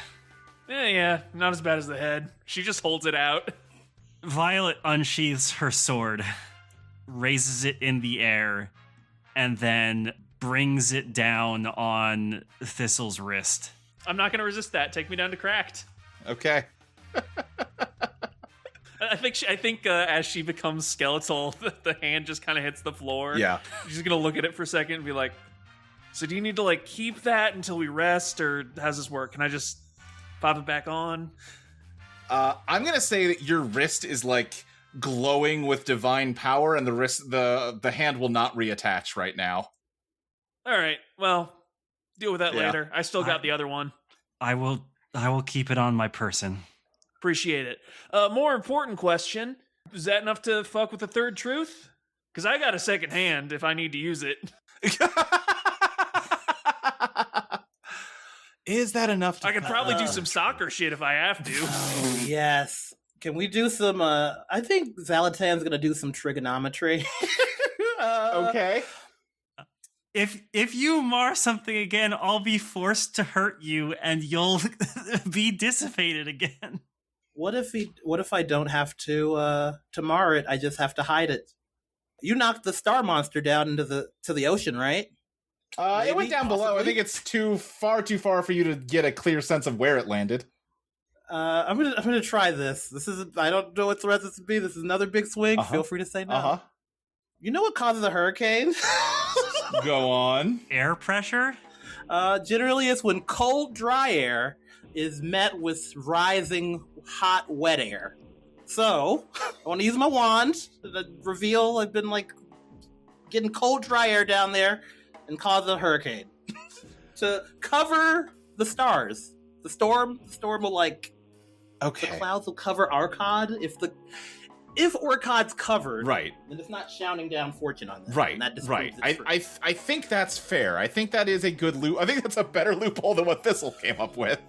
Yeah, not as bad as the head. She just holds it out. Violet unsheathes her sword, raises it in the air, and then brings it down on Thistle's wrist. I'm not going to resist that. Take me down to cracked. Okay. I think as she becomes skeletal, the hand just kind of hits the floor. Yeah. She's going to look at it for a second and be like, so do you need to like keep that until we rest, or how's this work? Can I just pop it back on? I'm going to say that your wrist is like glowing with divine power, and the hand will not reattach right now. All right. Well, deal with that later. I still got the other one. I will keep it on my person. Appreciate it. More important question. Is that enough to fuck with the third truth? Because I got a second hand if I need to use it. Is that enough to... I could probably do some soccer shit if I have to. Oh, yes. Can we do some... I think Xalatan's going to do some trigonometry. Okay. If you mar something again, I'll be forced to hurt you, and you'll be dissipated again. What if I don't have to mar it? I just have to hide it. You knocked the star monster down into the ocean, right? It went down below. I think it's too far for you to get a clear sense of where it landed. I'm gonna try this. I don't know what the rest of this would be. This is another big swing. Feel free to say no. You know what causes a hurricane? Go on. Air pressure? Generally, it's when cold, dry air is met with rising, hot, wet air. So, I want to use my wand to reveal I've been, getting cold, dry air down there and cause a hurricane. To cover the stars. The storm will, Okay. the clouds will cover Arcad. If Orcad's covered, Right. then it's not shouting down fortune on them. Right, And that right. disproves its I think that's fair. I think that is a good loop. I think that's a better loophole than what Thistle came up with.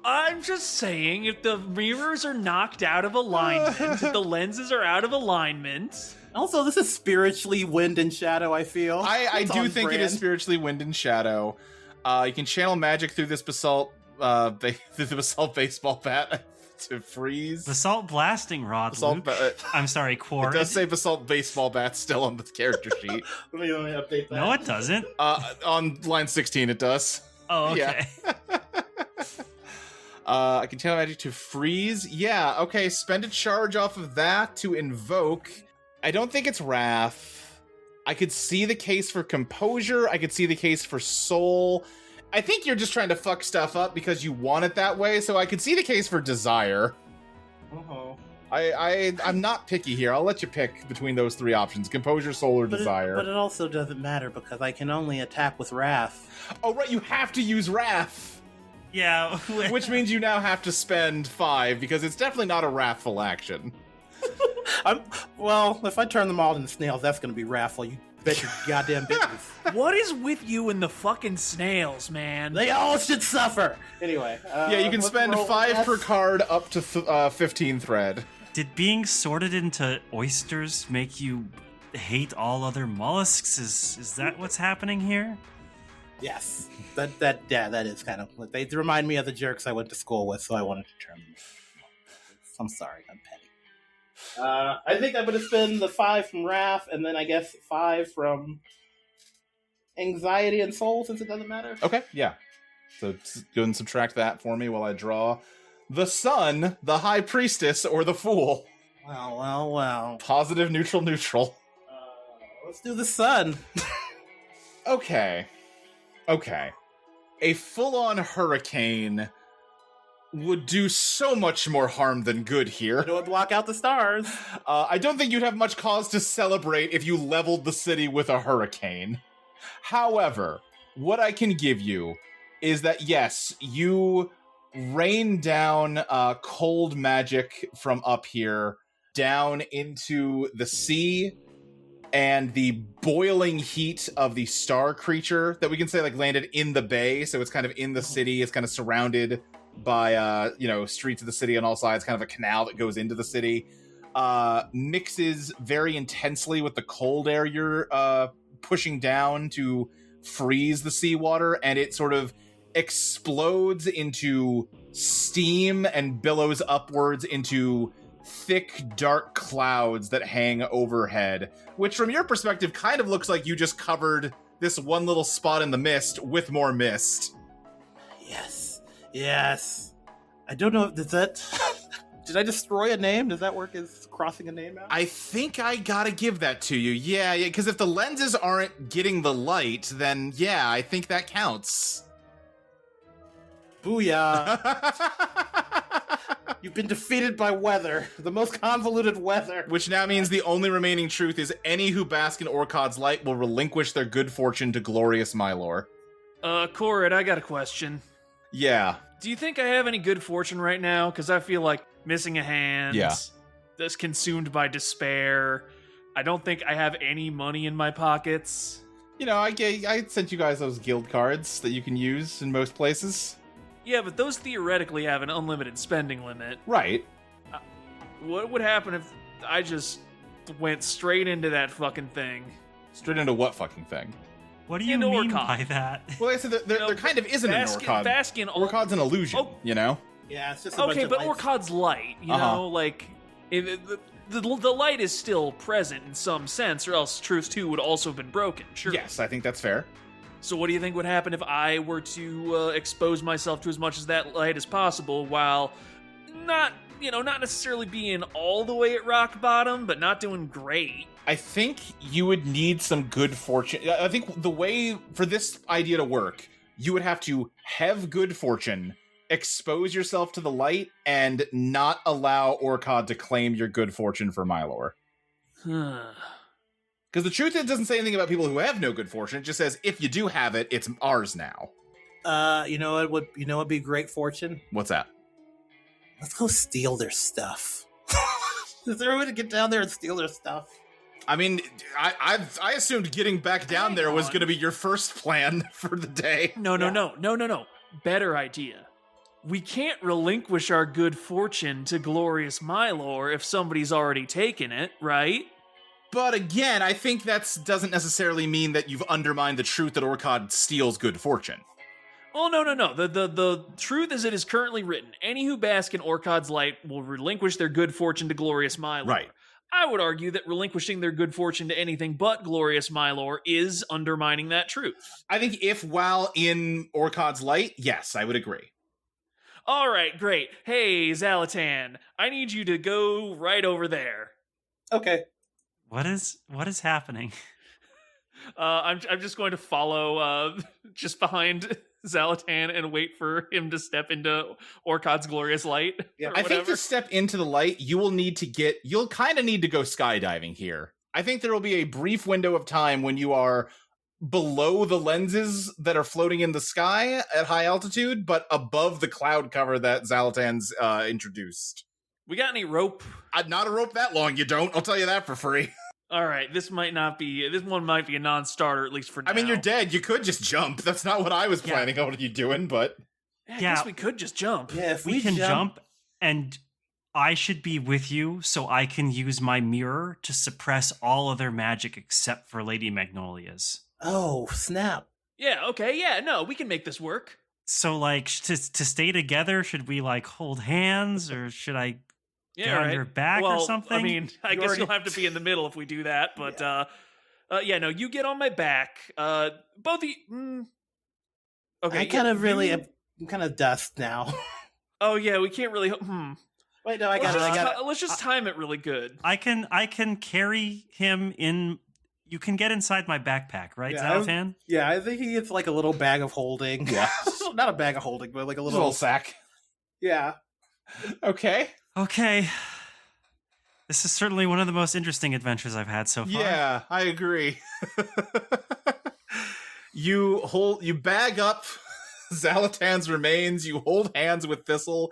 I'm just saying, if the mirrors are knocked out of alignment, if the lenses are out of alignment... Also, this is spiritually wind and shadow, I feel. I It's do on think it brand. is spiritually wind and shadow. You can channel magic through this basalt, through the basalt baseball bat to freeze. Basalt blasting rod. Basalt I'm sorry, Quar. It does say basalt baseball bat still on the character sheet. Let me update that. No, it doesn't. On line 16, it does. Oh, okay. Yeah. I can channel magic to freeze. Yeah, okay, spend a charge off of that to invoke. I don't think it's Wrath. I could see the case for Composure. I could see the case for Soul. I think you're just trying to fuck stuff up because you want it that way, so I could see the case for Desire. Uh-huh. I'm not picky here. I'll let you pick between those three options: Composure, Soul, or Desire. But it also doesn't matter because I can only attack with Wrath. Oh, right, you have to use Wrath! Yeah. Which means you now have to spend 5, because it's definitely not a wrathful action. Well, if I turn them all into snails, that's going to be wrathful. You bet your goddamn business. What is with you and the fucking snails, man? They all should suffer. Anyway. Yeah, you can spend 5 per card up to 15 thread. Did being sorted into oysters make you hate all other mollusks? Is that what's happening here? Yes. That is kind of... They remind me of the jerks I went to school with, so I wanted to turn them. I'm sorry, I'm petty. I think I'm going to spend the 5 from Wrath, and then I guess 5 from Anxiety and Soul, since it doesn't matter. Okay, yeah. So go and subtract that for me while I draw the Sun, the High Priestess, or the Fool. Well. Positive, neutral, neutral. Let's do the Sun. Okay. A full-on hurricane would do so much more harm than good here. It would block out the stars. I don't think you'd have much cause to celebrate if you leveled the city with a hurricane. However, what I can give you is that, yes, you rain down cold magic from up here down into the sea, and the boiling heat of the star creature that we can say landed in the bay, so it's kind of in the city. It's kind of surrounded by streets of the city on all sides, kind of a canal that goes into the city. Mixes very intensely with the cold air you're pushing down to freeze the seawater, and it sort of explodes into steam and billows upwards into thick, dark clouds that hang overhead, which from your perspective kind of looks like you just covered this one little spot in the mist with more mist. Yes. I don't know, does that... Did I destroy a name? Does that work as crossing a name out? I think I gotta give that to you. Yeah, because if the lenses aren't getting the light, then yeah, I think that counts. Booyah. You've been defeated by weather. The most convoluted weather. Which now means the only remaining truth is any who bask in Orkod's light will relinquish their good fortune to glorious Mylor. Corrid, I got a question. Yeah. Do you think I have any good fortune right now? Because I feel like missing a hand. Yeah. That's consumed by despair. I don't think I have any money in my pockets. I sent you guys those guild cards that you can use in most places. Yeah, but those theoretically have an unlimited spending limit. Right. What would happen if I just went straight into that fucking thing? Straight into what fucking thing? What do you mean by that? Well, I said there kind of isn't an Orkod. Orkod's an illusion, Yeah, it's just a bunch of but lights. Orkod's light, the light is still present in some sense, or else Truth 2 would also have been broken, sure. Yes, I think that's fair. So what do you think would happen if I were to expose myself to as much of that light as possible while not necessarily being all the way at rock bottom, but not doing great? I think you would need some good fortune. I think the way for this idea to work, you would have to have good fortune, expose yourself to the light, and not allow Orkod to claim your good fortune for Mylor. Because the truth is, it doesn't say anything about people who have no good fortune. It just says, if you do have it, it's ours now. What'd be great fortune? What's that? Let's go steal their stuff. Is there a way to get down there and steal their stuff? I mean, I assumed getting back down there was going to be your first plan for the day. No. Better idea. We can't relinquish our good fortune to glorious Mylor if somebody's already taken it, right? But again, I think that doesn't necessarily mean that you've undermined the truth that Orkod steals good fortune. Oh, no. The truth as it is currently written, any who bask in Orkod's light will relinquish their good fortune to glorious Mylor. Right. I would argue that relinquishing their good fortune to anything but glorious Mylor is undermining that truth. I think if while in Orkod's light, yes, I would agree. All right, great. Hey, Xalatan, I need you to go right over there. Okay. What is happening? I'm just going to follow just behind Xalatan and wait for him to step into Orkod's glorious light. Yeah, I think to step into the light, you'll kind of need to go skydiving here. I think there will be a brief window of time when you are below the lenses that are floating in the sky at high altitude, but above the cloud cover that Xalatan's introduced. We got any rope? Not a rope that long, you don't. I'll tell you that for free. All right, this one might be a non-starter, at least for now. I mean, you're dead. You could just jump. That's not what I was planning on you doing, but... I guess we could just jump. Yeah, if we can jump, and I should be with you so I can use my mirror to suppress all other magic except for Lady Magnolia's. Oh, snap. Yeah, okay, yeah, no, we can make this work. So, like, to stay together, should we, like, hold hands, or should I get on your back or something? I mean, I guess you'll have to be in the middle if we do that, but, no, you get on my back. Both of you... Okay, I'm kind of dust now. Oh, yeah, we can't really... Wait, no, I got it. Let's just time it really good. I can carry him in... You can get inside my backpack, right, Xalatan? Yeah, I think he gets like a little bag of holding. Yeah. Not a bag of holding, but like a little sack. Yeah. Okay. This is certainly one of the most interesting adventures I've had so far. Yeah, I agree. You bag up Xalatan's remains, you hold hands with Thistle,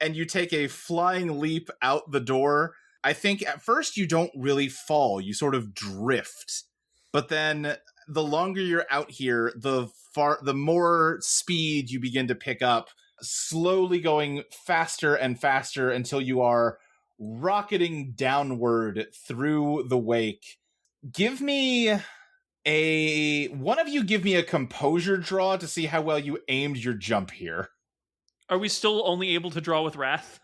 and you take a flying leap out the door. I think at first you don't really fall, you sort of drift. But then the longer you're out here, the more speed you begin to pick up, slowly going faster and faster until you are rocketing downward through the wake. One of you give me a composure draw to see how well you aimed your jump here. Are we still only able to draw with wrath?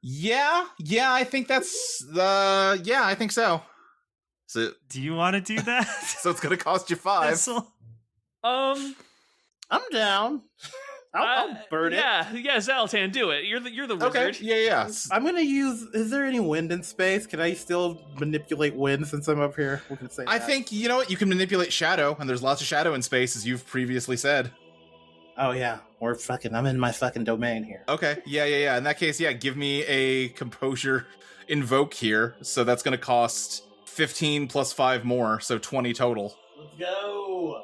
Yeah, I think that's I think so. So, do you want to do that? So it's gonna cost you 5. Thistle? I'm down. I'll burn it. Yeah, Xalatan, do it. You're the wizard. Okay. Yeah. I'm gonna use. Is there any wind in space? Can I still manipulate wind since I'm up here? We can say I that. think you know what. You can manipulate shadow, and there's lots of shadow in space, as you've previously said. Oh yeah, I'm in my fucking domain here. Okay. Yeah. In that case, give me a composure invoke here. So that's gonna cost 15 plus 5 more, so 20 total. Let's go.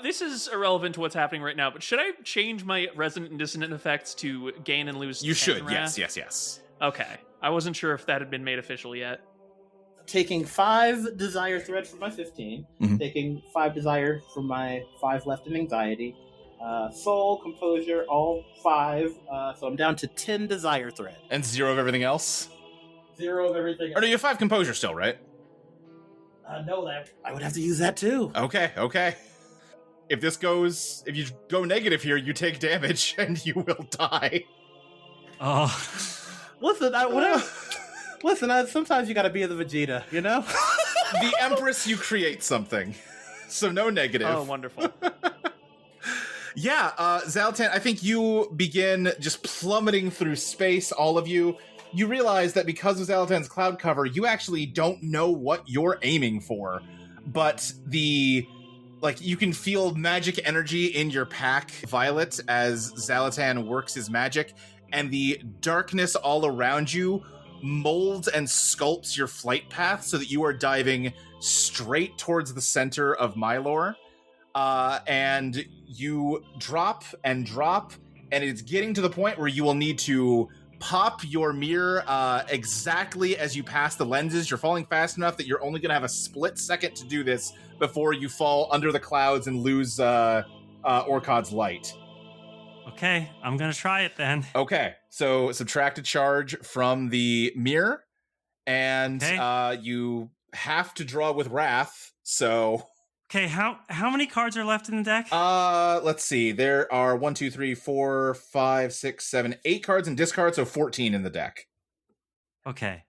This is irrelevant to what's happening right now, but should I change my resonant and dissonant effects to gain and lose? You should, wrath? yes. Okay. I wasn't sure if that had been made official yet. Taking 5 desire thread from my 15, taking 5 desire from my 5 left in anxiety, soul, composure, all 5, so I'm down to 10 desire thread. And 0 of everything else? 0 of everything. Or no, you have 5 composure still, right? No, I would have to use that too. Okay. If you go negative here, you take damage and you will die. Oh. Listen, sometimes you gotta be the Vegeta, you know? The Empress, you create something. So no negative. Oh, wonderful. Xalatan, I think you begin just plummeting through space, all of you. You realize that because of Xalatan's cloud cover, you actually don't know what you're aiming for. But you can feel magic energy in your pack, Violet, as Xalatan works his magic, and the darkness all around you molds and sculpts your flight path so that you are diving straight towards the center of Mylor. And you drop, and it's getting to the point where you will need to pop your mirror exactly as you pass the lenses. You're falling fast enough that you're only going to have a split second to do this before you fall under the clouds and lose Orkod's light. Okay, I'm going to try it then. Okay, so subtract a charge from the mirror, and you have to draw with wrath, so... Okay, how many cards are left in the deck? Let's see. There are 1, 2, 3, 4, 5, 6, 7, 8 cards and discard, so 14 in the deck. Okay.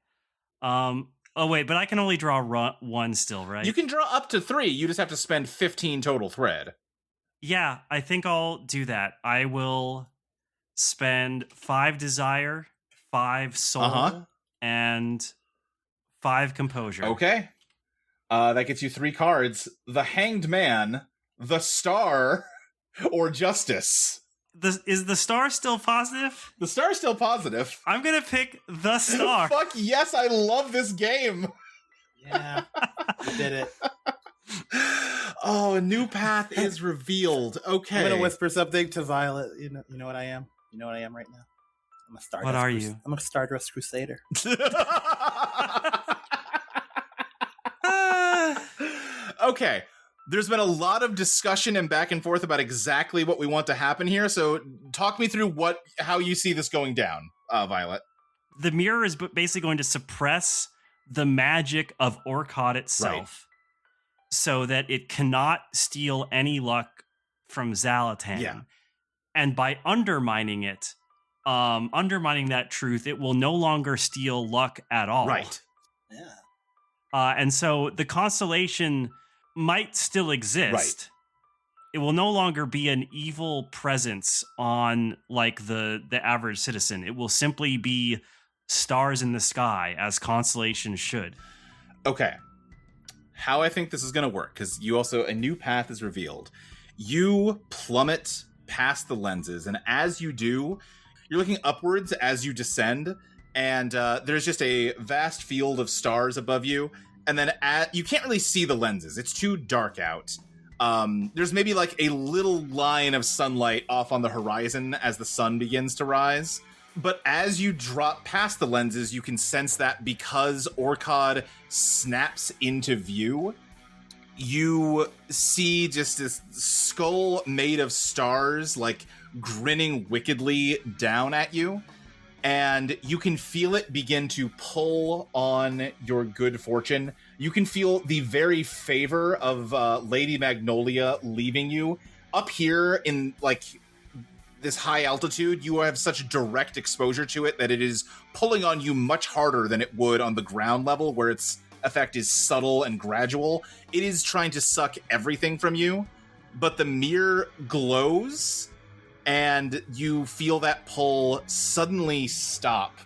Oh wait, but I can only draw one still, right? You can draw up to 3. You just have to spend 15 total thread. Yeah, I think I'll do that. I will spend 5 desire, 5 soul, and 5 composure. Okay. That gets you 3 cards. The Hanged Man, the Star, or Justice. Is the star still positive? The Star's still positive. I'm gonna pick the star. Fuck yes, I love this game. Yeah, you did it. Oh, a new path is revealed. Okay. I'm gonna whisper something to Violet. You know what I am? You know what I am right now? I'm a Stardust. What are you? I'm a Stardust Crusader. Okay. There's been a lot of discussion and back and forth about exactly what we want to happen here. So talk me through how you see this going down, Violet. The mirror is basically going to suppress the magic of Orcod itself, so that it cannot steal any luck from Xalatan. Yeah. And by undermining it, undermining that truth, it will no longer steal luck at all. Right. Yeah. And so the constellation might still exist. Right. It will no longer be an evil presence on like the average citizen. It will simply be stars in the sky, as constellations should. Okay. How I think this is going to work, because a new path is revealed. You plummet past the lenses, and as you do, you're looking upwards as you descend, and there's just a vast field of stars above you, and then you can't really see the lenses. It's too dark out. There's maybe like a little line of sunlight off on the horizon as the sun begins to rise. But as you drop past the lenses, you can sense that because Orcod snaps into view, you see just this skull made of stars, like grinning wickedly down at you. And you can feel it begin to pull on your good fortune. You can feel the very favor of Lady Magnolia leaving you. Up here in, like, this high altitude, you have such direct exposure to it that it is pulling on you much harder than it would on the ground level, where its effect is subtle and gradual. It is trying to suck everything from you, but the mirror glows, and you feel that pull suddenly stop,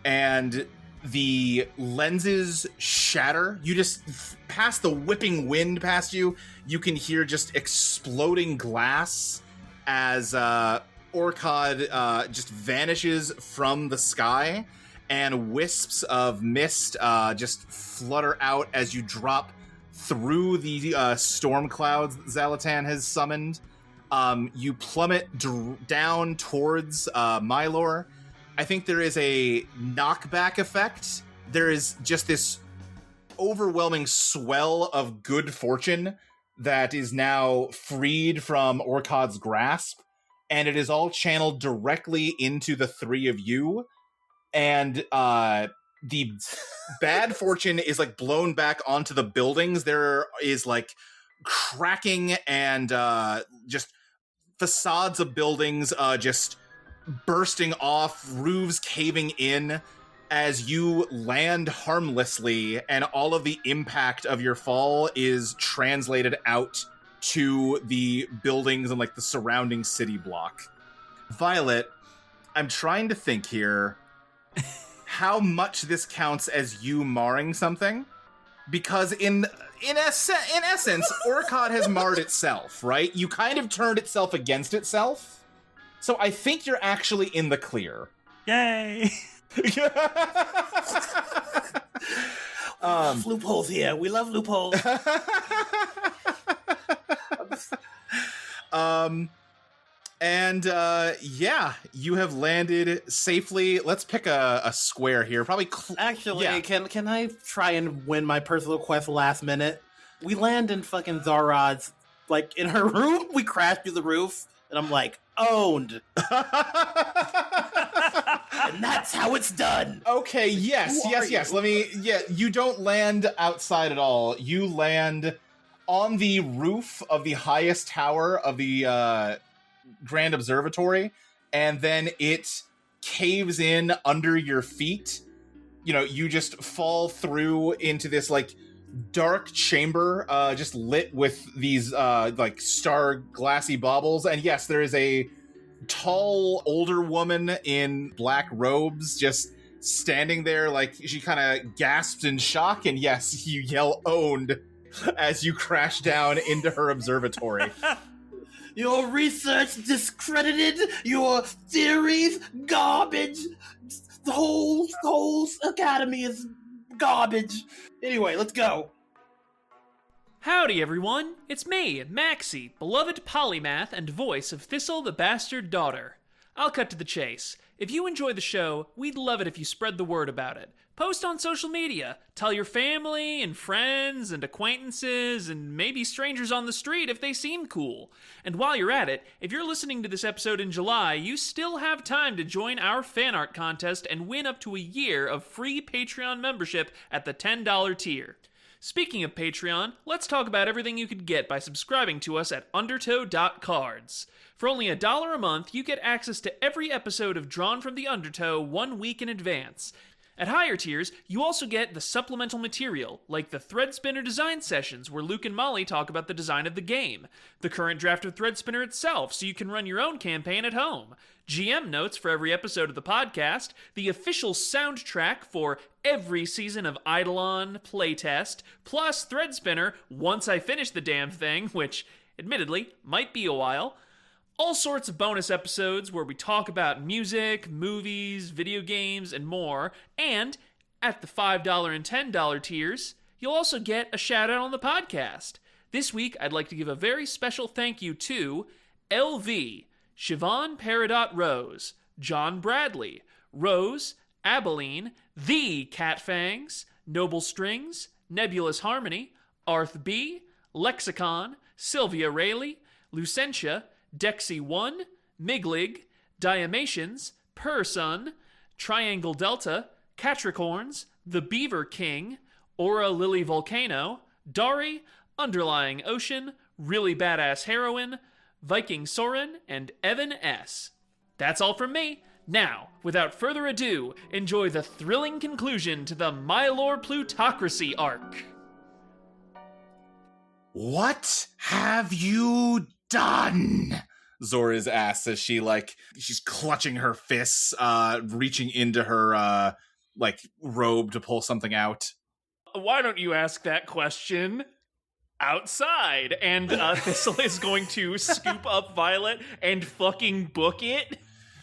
and the lenses shatter. You just past the whipping wind past you, you can hear just exploding glass as Orcod just vanishes from the sky, and wisps of mist just flutter out as you drop through the storm clouds Xalatan has summoned. You plummet down towards Mylor. I think there is a knockback effect. There is just this overwhelming swell of good fortune that is now freed from Orcod's grasp, and it is all channeled directly into the three of you. And the bad fortune is like blown back onto the buildings. There is like cracking and just facades of buildings just bursting off, roofs caving in as you land harmlessly, and all of the impact of your fall is translated out to the buildings and like the surrounding city block. Violet, I'm trying to think here how much this counts as you marring something, because in essence, Orcod has marred itself, right? You kind of turned itself against itself. So I think you're actually in the clear. Yay! Loopholes here. We love loopholes. Yeah, you have landed safely. Let's pick a square here. Probably. Actually, yeah. Can I try and win my personal quest last minute? We land in fucking Zoriz, like in her room. We crash through the roof, and I'm like, owned. And that's how it's done. Okay, yes. Let me. Yeah, you don't land outside at all. You land on the roof of the highest tower of the Grand Observatory, and then it caves in under your feet. You know, you just fall through into this like dark chamber, just lit with these like star glassy baubles. And yes, there is a tall older woman in black robes just standing there, like she kind of gasps in shock, and yes, you yell "owned" as you crash down into her observatory. Your research discredited, your theories garbage. The whole academy is garbage. Anyway, let's go. Howdy, everyone. It's me, Maxie, beloved polymath and voice of Thistle the Bastard Daughter. I'll cut to the chase. If you enjoy the show, we'd love it if you spread the word about it. Post on social media. Tell your family and friends and acquaintances and maybe strangers on the street if they seem cool. And while you're at it, if you're listening to this episode in July, you still have time to join our fan art contest and win up to a year of free Patreon membership at the $10 tier. Speaking of Patreon, let's talk about everything you could get by subscribing to us at undertow.cards. For only $1 a month, you get access to every episode of Drawn from the Undertow 1 week in advance. At higher tiers, you also get the supplemental material, like the Threadspinner design sessions where Luke and Molly talk about the design of the game, the current draft of Threadspinner itself so you can run your own campaign at home, GM notes for every episode of the podcast, the official soundtrack for every season of Eidolon playtest, plus Threadspinner once I finish the damn thing, which, admittedly, might be a while. All sorts of bonus episodes where we talk about music, movies, video games, and more. And at the $5 and $10 tiers, you'll also get a shout out on the podcast. This week, I'd like to give a very special thank you to LV, Siobhan Peridot Rose, John Bradley, Rose, Abilene, The Catfangs, Noble Strings, Nebulous Harmony, Arth B, Lexicon, Sylvia Rayleigh, Lucentia, Dexy1, Miglig, Diamations, Person, Triangle Delta, Catricorns, The Beaver King, Aura Lily Volcano, Dari, Underlying Ocean, Really Badass Heroine, Viking Soren, and Evan S. That's all from me. Now, without further ado, enjoy the thrilling conclusion to the Mylor Plutocracy arc. What have you done? Zoriz asks as she's clutching her fists, reaching into her robe to pull something out. Why don't you ask that question outside? And Thistle is going to scoop up Violet and fucking book it.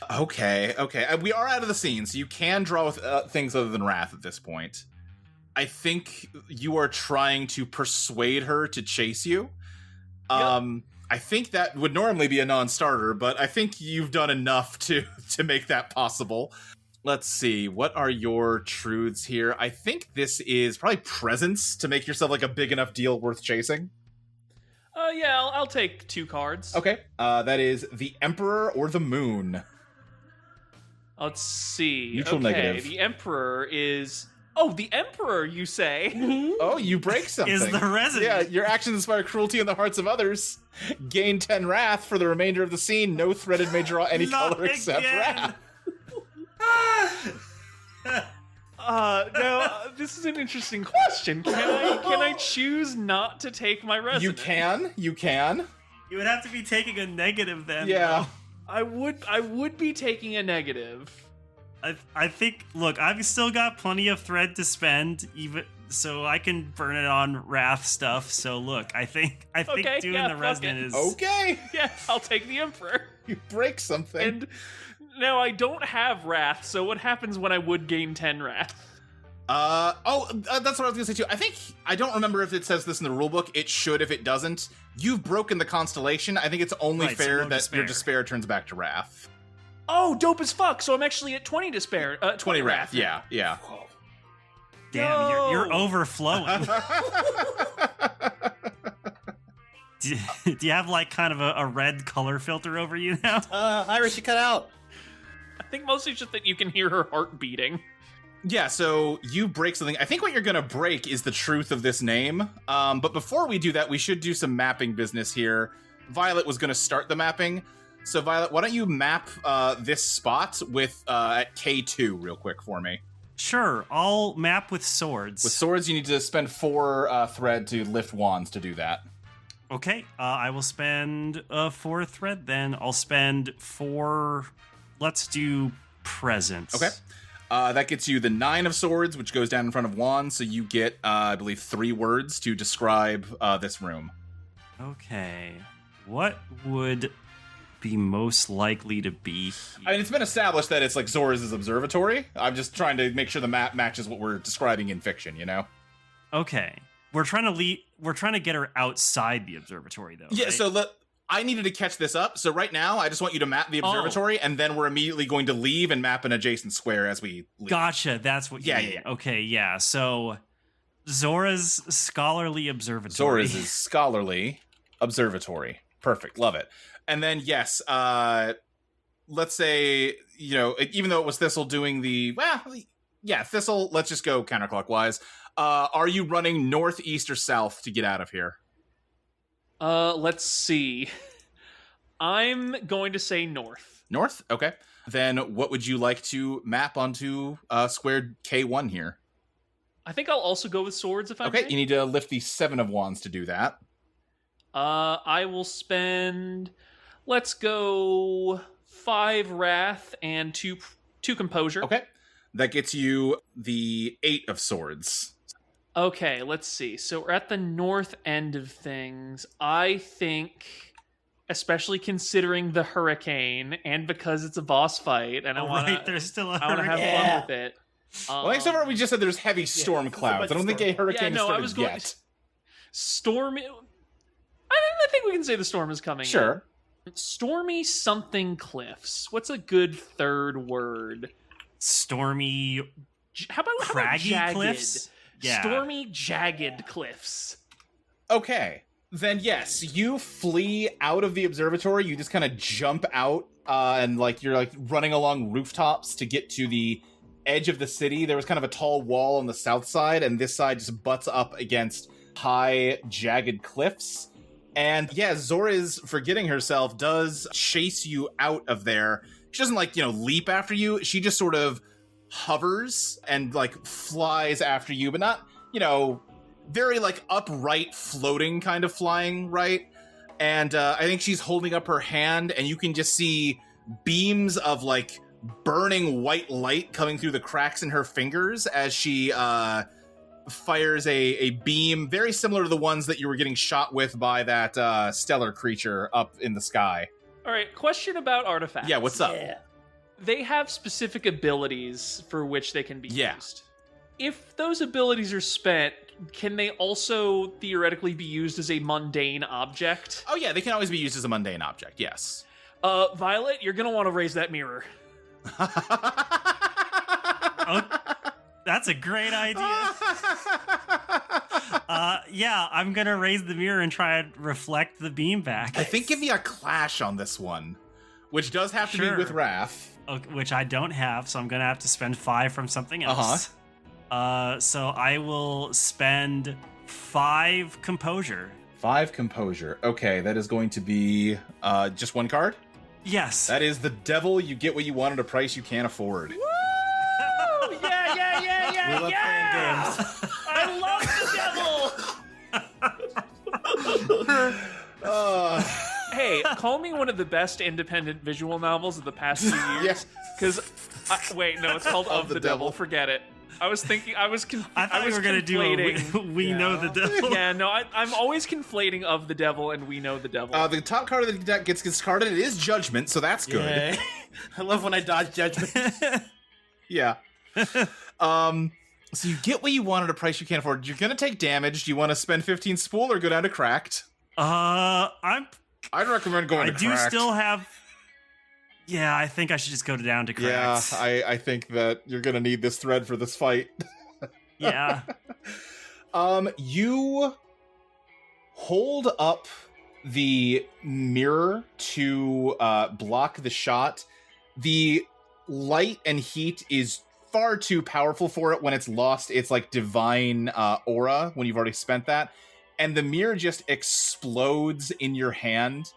Okay. We are out of the scene, so you can draw with things other than wrath at this point. I think you are trying to persuade her to chase you. Yep. I think that would normally be a non-starter, but I think you've done enough to make that possible. Let's see, what are your truths here? I think this is probably presence to make yourself like a big enough deal worth chasing. Yeah, I'll take 2 cards. Okay, that is the Emperor or the Moon. Let's see. Neutral negative. The Emperor is... Oh, the Emperor, you say? Oh, you break something. Is the resident. Yeah, your actions inspire cruelty in the hearts of others. Gain 10 wrath for the remainder of the scene. No threaded may draw any color except wrath. No, this is an interesting question. Can I choose not to take my resonance? You can. You would have to be taking a negative then. Yeah. Though. I would be taking a negative. I think, look, I've still got plenty of thread to spend, even so I can burn it on wrath stuff. So look, I think doing the resonant is okay. Yeah, I'll take the Emperor. You break something. And now I don't have wrath, so what happens when I would gain 10 wrath? That's what I was gonna say too. I don't remember if it says this in the rulebook. It should if it doesn't. You've broken the constellation. I think it's only fair so no that despair. Your despair turns back to wrath. Oh, dope as fuck. So I'm actually at 20 despair. 20 wrath. Yeah. Damn, you're overflowing. Do you have like kind of a red color filter over you now? Iris, you cut out. I think mostly just that you can hear her heart beating. Yeah, so you break something. I think what you're going to break is the truth of this name. But before we do that, we should do some mapping business here. Violet was going to start the mapping. So, Violet, why don't you map this spot with at K2 real quick for me? Sure, I'll map with swords. With swords, you need to spend 4 thread to lift wands to do that. Okay, I will spend 4 thread then. I'll spend 4... Let's do presents. Okay. That gets you the 9 of swords, which goes down in front of wands, so you get, I believe, 3 words to describe this room. Okay. What would be most likely to be here? I mean, it's been established that it's like Zoriz' observatory. I'm just trying to make sure the map matches what we're describing in fiction, you know? Okay. We're trying to get her outside the observatory, though. Yeah, right? so I needed to catch this up. So right now, I just want you to map the observatory, and then we're immediately going to leave and map an adjacent square as we leave. Gotcha. That's what you mean. Okay, yeah. So Zora's scholarly observatory. Zoriz' scholarly observatory. Perfect. Love it. And then, yes, let's say, even though it was Thistle doing Thistle, let's just go counterclockwise. Are you running north, east, or south to get out of here? Let's see. I'm going to say north. North? Okay. Then what would you like to map onto squared K1 here? I think I'll also go with swords if I may. Okay, you need to lift the 7 of wands to do that. I will spend... Let's go 5 wrath and 2 composure. Okay. That gets you the 8 of swords. Okay, let's see. So we're at the north end of things. I think, especially considering the hurricane, and because it's a boss fight, and I want to there's still a have fun with it. Well, except for we just said there's heavy storm clouds. I don't think a hurricane is started yet. Storm... I think we can say the storm is coming. Sure. Stormy something cliffs. What's a good third word? Stormy... How about craggy jagged? Cliffs? Yeah. Stormy jagged cliffs. Okay. Then yes, you flee out of the observatory. You just kind of jump out and you're running along rooftops to get to the edge of the city. There was kind of a tall wall on the south side, and this side just butts up against high, jagged cliffs. And yeah, Zoriz, forgetting herself, does chase you out of there. She doesn't leap after you. She just sort of hovers and flies after you, but not, very upright, floating kind of flying, right? And I think she's holding up her hand, and you can just see beams of burning white light coming through the cracks in her fingers as she fires a beam very similar to the ones that you were getting shot with by that stellar creature up in the sky. All right, question about artifacts. Yeah, what's up? Yeah. They have specific abilities for which they can be used. If those abilities are spent, can they also theoretically be used as a mundane object? Oh yeah, they can always be used as a mundane object, yes. Violet, you're going to want to raise that mirror. That's a great idea. Yeah, I'm going to raise the mirror and try and reflect the beam back. I think give me a clash on this one, which does have to be with Wrath. Which I don't have, so I'm going to have to spend 5 from something else. So I will spend 5 composure. 5 composure. Okay, that is going to be just 1 card? Yes. That is the devil. You get what you want at a price you can't afford. Woo! Yeah! We love playing games. I love the devil! Hey, call me one of the best independent visual novels of the past few years. Yes. Because, wait, no, it's called Of the Devil. Forget it. I thought we were going to do We Know the Devil. Yeah, no, I'm always conflating Of the Devil and We Know the Devil. The top card of the deck gets discarded. It is Judgment, so that's good. Yeah. I love when I dodge Judgment. Yeah. So you get what you want at a price you can't afford. You're going to take damage. Do you want to spend 15 spool or go down to Cracked? I'd recommend going to Cracked. I do still have... Yeah, I think I should just go down to Cracked. Yeah, I think that you're going to need this thread for this fight. Yeah. You hold up the mirror to block the shot. The light and heat is far too powerful for it when it's lost its like divine aura when you've already spent that. And the mirror just explodes in your hand.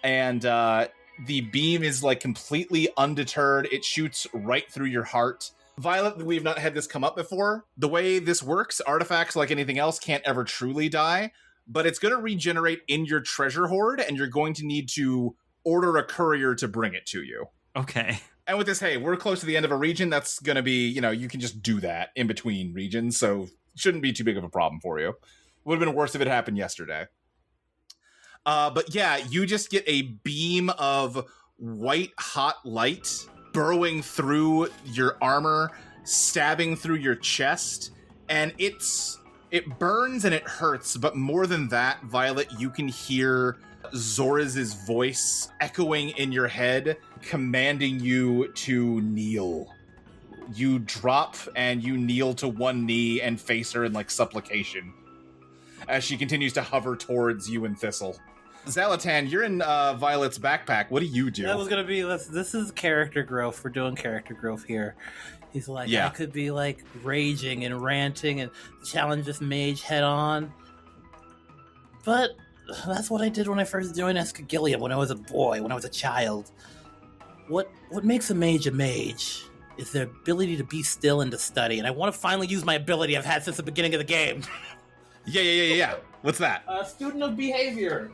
And the beam is like completely undeterred. It shoots right through your heart. Violet, we've not had this come up before. The way this works, artifacts like anything else can't ever truly die, but it's going to regenerate in your treasure hoard, and you're going to need to order a courier to bring it to you. Okay. And with this, hey, we're close to the end of a region. That's going to be, you can just do that in between regions, so it shouldn't be too big of a problem for you. Would have been worse if it happened yesterday. But yeah, you just get a beam of white hot light burrowing through your armor, stabbing through your chest, and it burns and it hurts, but more than that, Violet, you can hear Zoriz's voice echoing in your head, commanding you to kneel. You drop and you kneel to one knee and face her in like supplication as she continues to hover towards you and Thistle. Xalatan, you're in Violet's backpack. What do you do? That was going to be, this is character growth. We're doing character growth here. He's like, I could be like raging and ranting and challenge this mage head on. But that's what I did when I first joined Escagillium, when I was a boy, when I was a child. What makes a mage is their ability to be still and to study. And I want to finally use my ability I've had since the beginning of the game. Yeah. What's that? Student of behavior.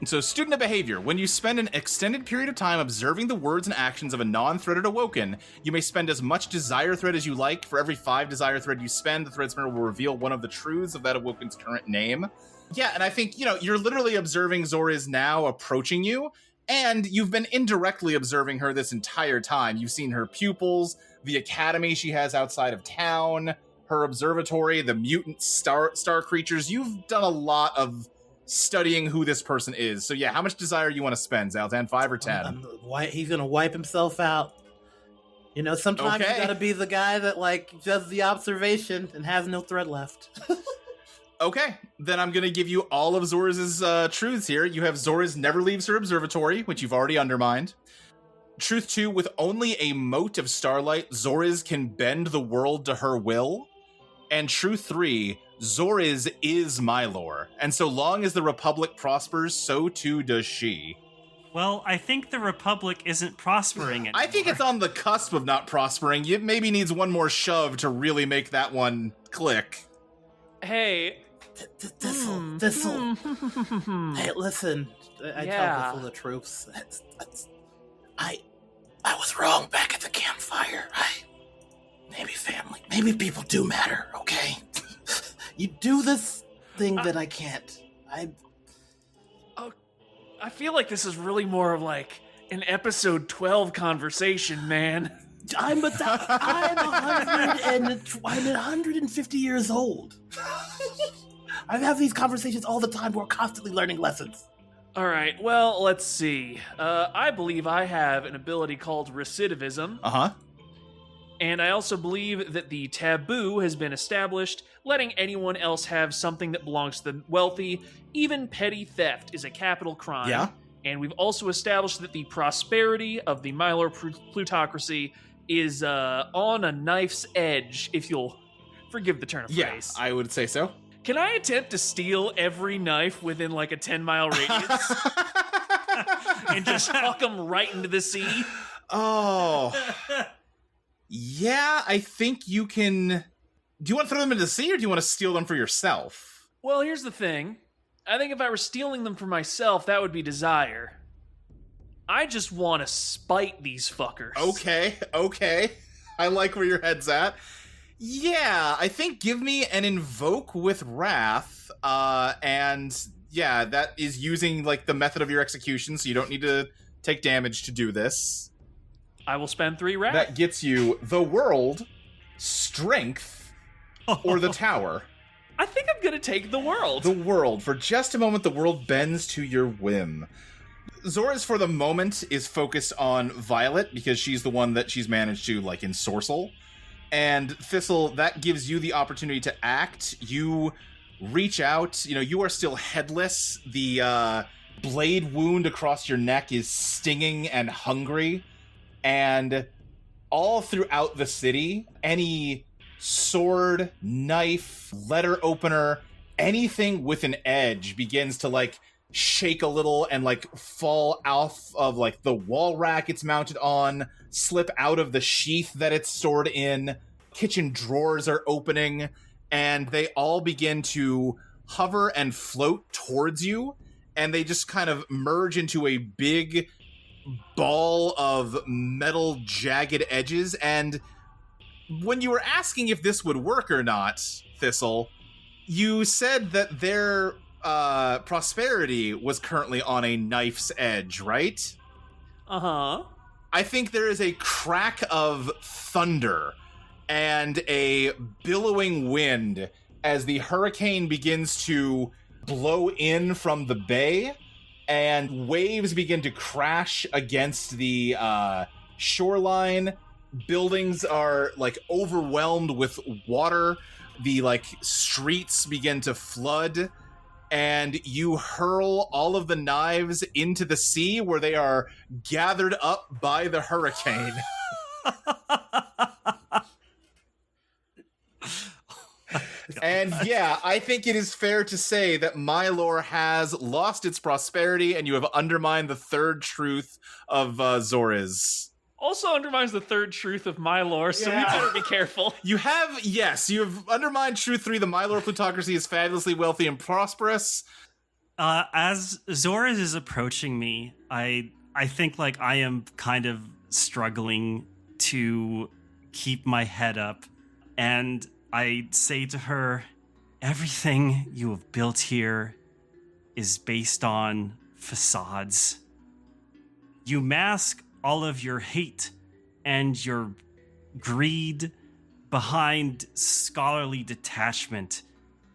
So, student of behavior. When you spend an extended period of time observing the words and actions of a non-threaded awoken, you may spend as much desire thread as you like. For every 5 desire thread you spend, the Threadspinner will reveal one of the truths of that awoken's current name. Yeah, and I think, you're literally observing Zoriz now approaching you, and you've been indirectly observing her this entire time. You've seen her pupils, the academy she has outside of town, her observatory, the mutant star creatures. You've done a lot of studying who this person is. So yeah, how much desire you want to spend, Xalatan? 5 or 10? He's gonna wipe himself out. Sometimes you gotta be the guy that does the observation and has no thread left. Okay, then I'm gonna give you all of Zoriz's truths here. You have Zoriz never leaves her observatory, which you've already undermined. Truth 2, with only a mote of starlight, Zoriz can bend the world to her will. And truth 3, Zoriz is Mylor, and so long as the Republic prospers, so too does she. Well, I think the Republic isn't prospering anymore. I think it's on the cusp of not prospering. It maybe needs one more shove to really make that one click. Hey. Thistle. Hey, listen. I tell Thistle the truth. I was wrong back at the campfire. Maybe people do matter, okay? You do this thing that I can't. I feel like this is really more of an episode 12 conversation, man. I'm 150 years old. I have these conversations all the time. We're constantly learning lessons. All right, well, let's see. I believe I have an ability called recidivism. Uh-huh. And I also believe that the taboo has been established, letting anyone else have something that belongs to the wealthy. Even petty theft is a capital crime. Yeah. And we've also established that the prosperity of the Mylor Plutocracy is on a knife's edge, if you'll forgive the turn of phrase. Yeah, I would say so. Can I attempt to steal every knife within a 10-mile radius? And just huck them right into the sea? Oh... Yeah, I think you can... Do you want to throw them into the sea, or do you want to steal them for yourself? Well, here's the thing. I think if I were stealing them for myself, that would be desire. I just want to spite these fuckers. Okay. I like where your head's at. Yeah, I think give me an invoke with wrath, and yeah, that is using the method of your execution, so you don't need to take damage to do this. I will spend 3 wrath. That gets you the world, strength, or the tower. I think I'm going to take the world. The world. For just a moment, the world bends to your whim. Zoriz, for the moment, is focused on Violet, because she's the one that she's managed to, ensorcel. And Thistle, that gives you the opportunity to act. You reach out. You are still headless. The blade wound across your neck is stinging and hungry. And all throughout the city, any sword, knife, letter opener, anything with an edge begins to like shake a little and like fall off of like the wall rack it's mounted on, slip out of the sheath that it's stored in. Kitchen drawers are opening, and they all begin to hover and float towards you, and they just kind of merge into a big ball of metal jagged edges. And when you were asking if this would work or not, Thistle, you said that their prosperity was currently on a knife's edge, right? Uh-huh. I think there is a crack of thunder and a billowing wind as the hurricane begins to blow in from the bay, and waves begin to crash against the shoreline. Buildings are like overwhelmed with water. The like streets begin to flood, and you hurl all of the knives into the sea where they are gathered up by the hurricane. And yeah, I think it is fair to say that Mylor has lost its prosperity, and you have undermined the third truth of Zoriz. Also undermines the third truth of Mylor, so we better be careful. You have undermined truth 3. The Mylor Plutocracy is fabulously wealthy and prosperous. As Zoriz is approaching me, I think like I am kind of struggling to keep my head up, and I say to her, everything you have built here is based on facades. You mask all of your hate and your greed behind scholarly detachment,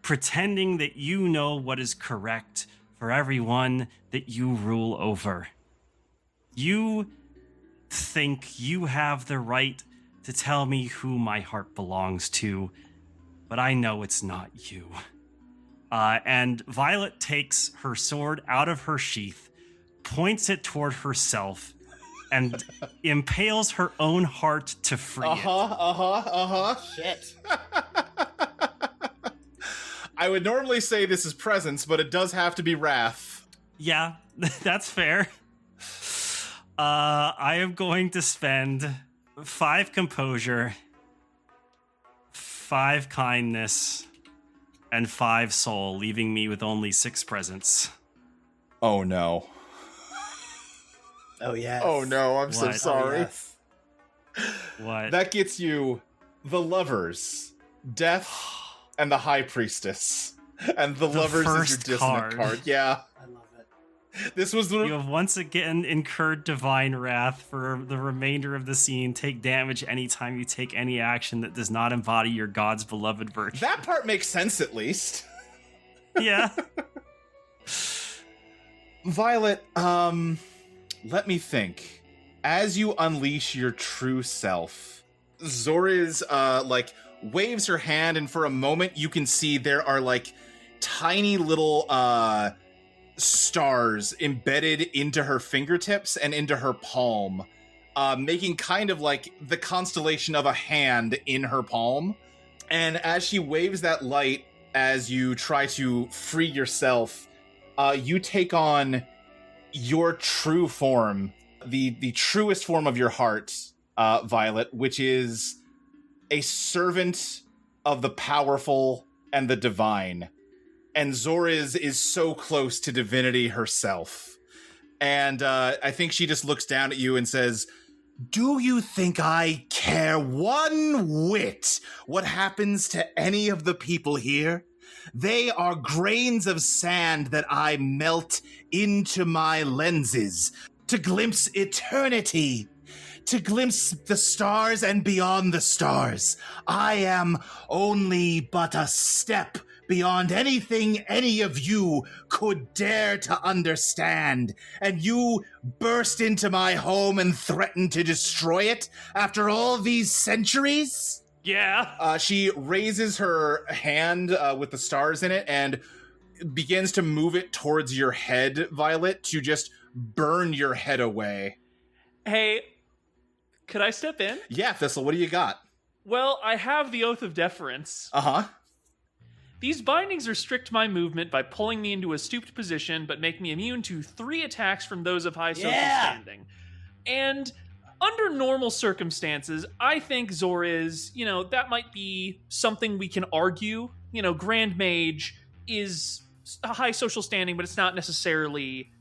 pretending that you know what is correct for everyone that you rule over. You think you have the right to tell me who my heart belongs to, but I know it's not you. And Violet takes her sword out of her sheath, points it toward herself, and impales her own heart to free it. Shit. I would normally say this is presence, but it does have to be wrath. Yeah, that's fair. I am going to spend 5 composure, 5 kindness, and 5 soul, leaving me with only 6 presence. Oh no. Oh, yes. Oh no, I'm so What? sorry. Oh, yes. What? That gets you the lovers, death, and the high priestess. And the lovers is your first dissonant card. Yeah. I love it. This was You have once again incurred divine wrath for the remainder of the scene. Take damage anytime you take any action that does not embody your god's beloved virtue. that part makes sense at least. Yeah. Violet, let me think. As you unleash your true self, Zoriz, waves her hand, and for a moment you can see there are, tiny little, stars embedded into her fingertips and into her palm, making kind of the constellation of a hand in her palm. And as she waves that light, as you try to free yourself, you take on your true form, the truest form of your heart, Violet, which is a servant of the powerful and the divine. And Zoriz is so close to divinity herself. And I think she just looks down at you and says, "Do you think I care one whit what happens to any of the people here? They are grains of sand that I melt into my lenses to glimpse eternity, to glimpse the stars and beyond the stars. I am only but a step beyond anything any of you could dare to understand, and you burst into my home and threaten to destroy it after all these centuries?" Yeah. She raises her hand with the stars in it and begins to move it towards your head, Violet, to just burn your head away. Hey, Could I step in? Yeah, Thistle, what do you got? Well, I have the Oath of Deference. Uh-huh. These bindings restrict my movement by pulling me into a stooped position, but make me immune to 3 attacks from those of high social standing. And under normal circumstances, I think Zoriz, that might be something we can argue. Grand Mage is a high social standing, but it's not necessarily...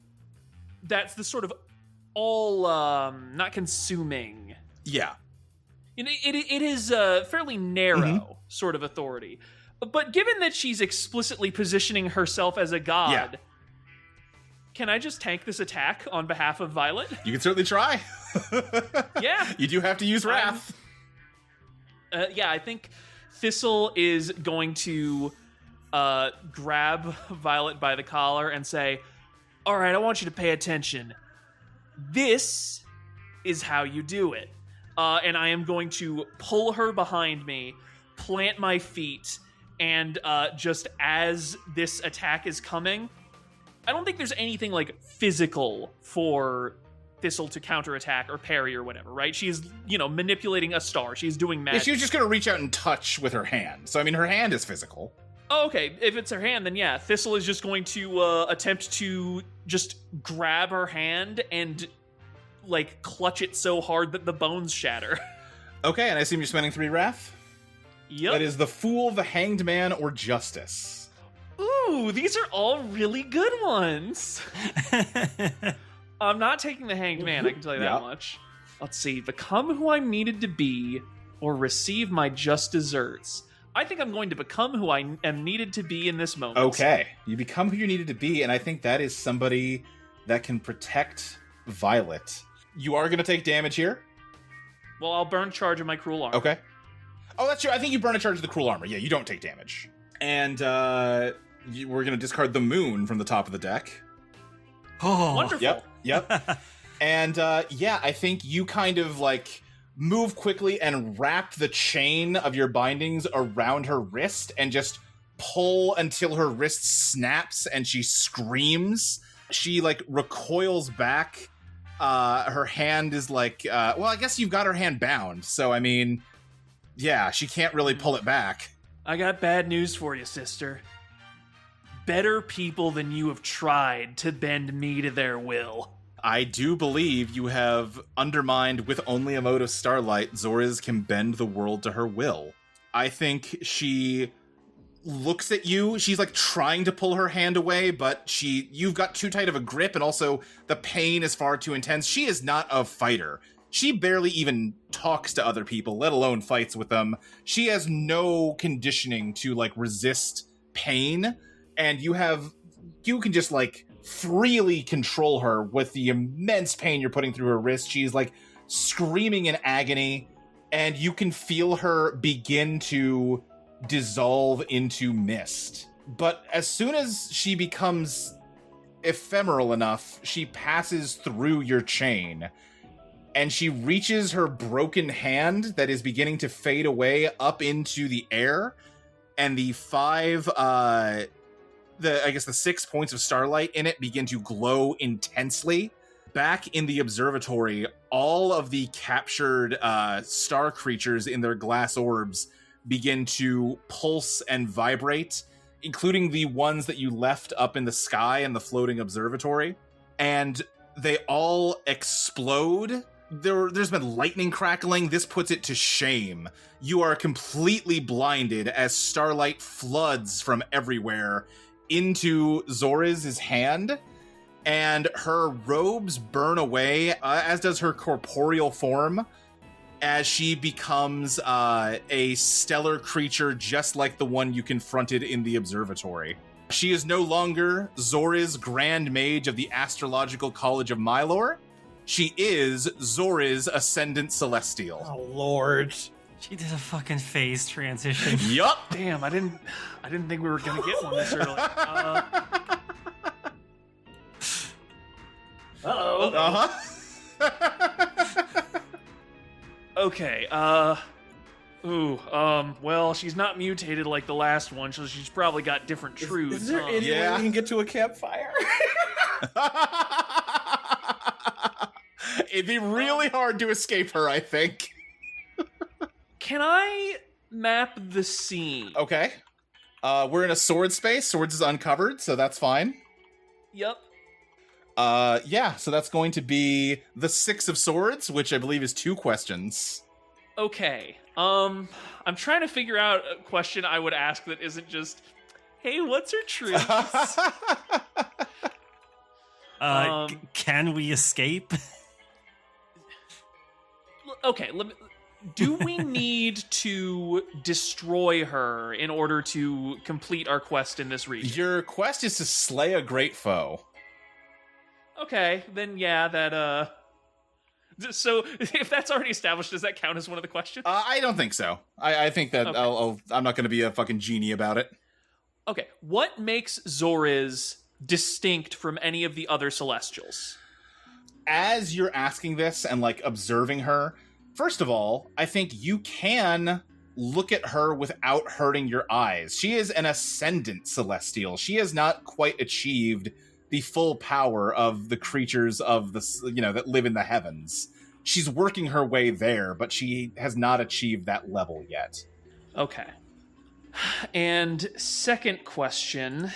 That's the sort of all, not consuming. Yeah. It is a fairly narrow sort of authority. But given that she's explicitly positioning herself as a god, can I just tank this attack on behalf of Violet? You can certainly try. Yeah. You do have to use Wrath. I think Thistle is going to grab Violet by the collar and say, all right, I want you to pay attention. This is how you do it. And I am going to pull her behind me, plant my feet, and just as this attack is coming, I don't think there's anything like physical for Thistle to counterattack or parry or whatever, right? She is, manipulating a star. She's doing magic. Yeah, she was just going to reach out and touch with her hand. So, her hand is physical. Oh, okay. If it's her hand, then yeah. Thistle is just going to attempt to just grab her hand and, clutch it so hard that the bones shatter. Okay, and I assume you're spending 3 Wrath? Yep. That is the Fool, the Hanged Man, or Justice. Ooh, these are all really good ones. I'm not taking the Hanged Man, I can tell you that much. Let's see. Become who I'm needed to be, or receive my just desserts. I think I'm going to become who I am needed to be in this moment. Okay. You become who you needed to be, and I think that is somebody that can protect Violet. You are going to take damage here. Well, I'll burn charge of my Cruel Armor. Okay. Oh, that's true. I think you burn a charge of the Cruel Armor. Yeah, you don't take damage. And we're going to discard the Moon from the top of the deck. Oh, wonderful. Yep. And I think you kind of move quickly and wrap the chain of your bindings around her wrist and just pull until her wrist snaps and she screams. She recoils back. Her hand is I guess you've got her hand bound. So, she can't really pull it back. I got bad news for you, sister. Better people than you have tried to bend me to their will. I do believe you have undermined with only a mode of starlight. Zoriz can bend the world to her will. I think she looks at you. She's trying to pull her hand away, but you've got too tight of a grip, and also the pain is far too intense. She is not a fighter. She barely even talks to other people, let alone fights with them. She has no conditioning to resist pain, and you can just freely control her with the immense pain you're putting through her wrist. She's screaming in agony, and you can feel her begin to dissolve into mist. But as soon as she becomes ephemeral enough, she passes through your chain, and she reaches her broken hand that is beginning to fade away up into the air, and the 6 points of starlight in it begin to glow intensely. Back in the observatory, all of the captured star creatures in their glass orbs begin to pulse and vibrate, including the ones that you left up in the sky in the floating observatory. And they all explode. There's been lightning crackling. This puts it to shame. You are completely blinded as starlight floods from everywhere into Zoriz's hand, and her robes burn away, as does her corporeal form, as she becomes a stellar creature just like the one you confronted in the observatory. She is no longer Zoriz, Grand Mage of the Astrological College of Mylor. She is Zoriz, Ascendant Celestial. Oh, Lord. She did a fucking phase transition. Yup. Damn, I didn't think we were gonna get one this early. Okay, well, she's not mutated like the last one, so she's probably got different truths. Is there any way we can get to a campfire? It'd be really hard to escape her, I think. Can I map the scene? Okay. We're in a sword space. Swords is uncovered, so that's fine. Yep. Yeah, so that's going to be the 6 of Swords, which I believe is 2 questions. Okay. I'm trying to figure out a question I would ask that isn't just, hey, what's her truth? Can we escape? Okay, do we need to destroy her in order to complete our quest in this region? Your quest is to slay a great foe. Okay, then yeah, that, so if that's already established, does that count as one of the questions? I don't think so. I think that Okay. I'm not going to be a fucking genie about it. Okay, what makes Zoriz distinct from any of the other Celestials? As you're asking this and, like, observing her, first of all, I think you can look at her without hurting your eyes. She is an Ascendant Celestial. She has not quite achieved the full power of the creatures of the, that live in the heavens. She's working her way there, but she has not achieved that level yet. Okay. And second question,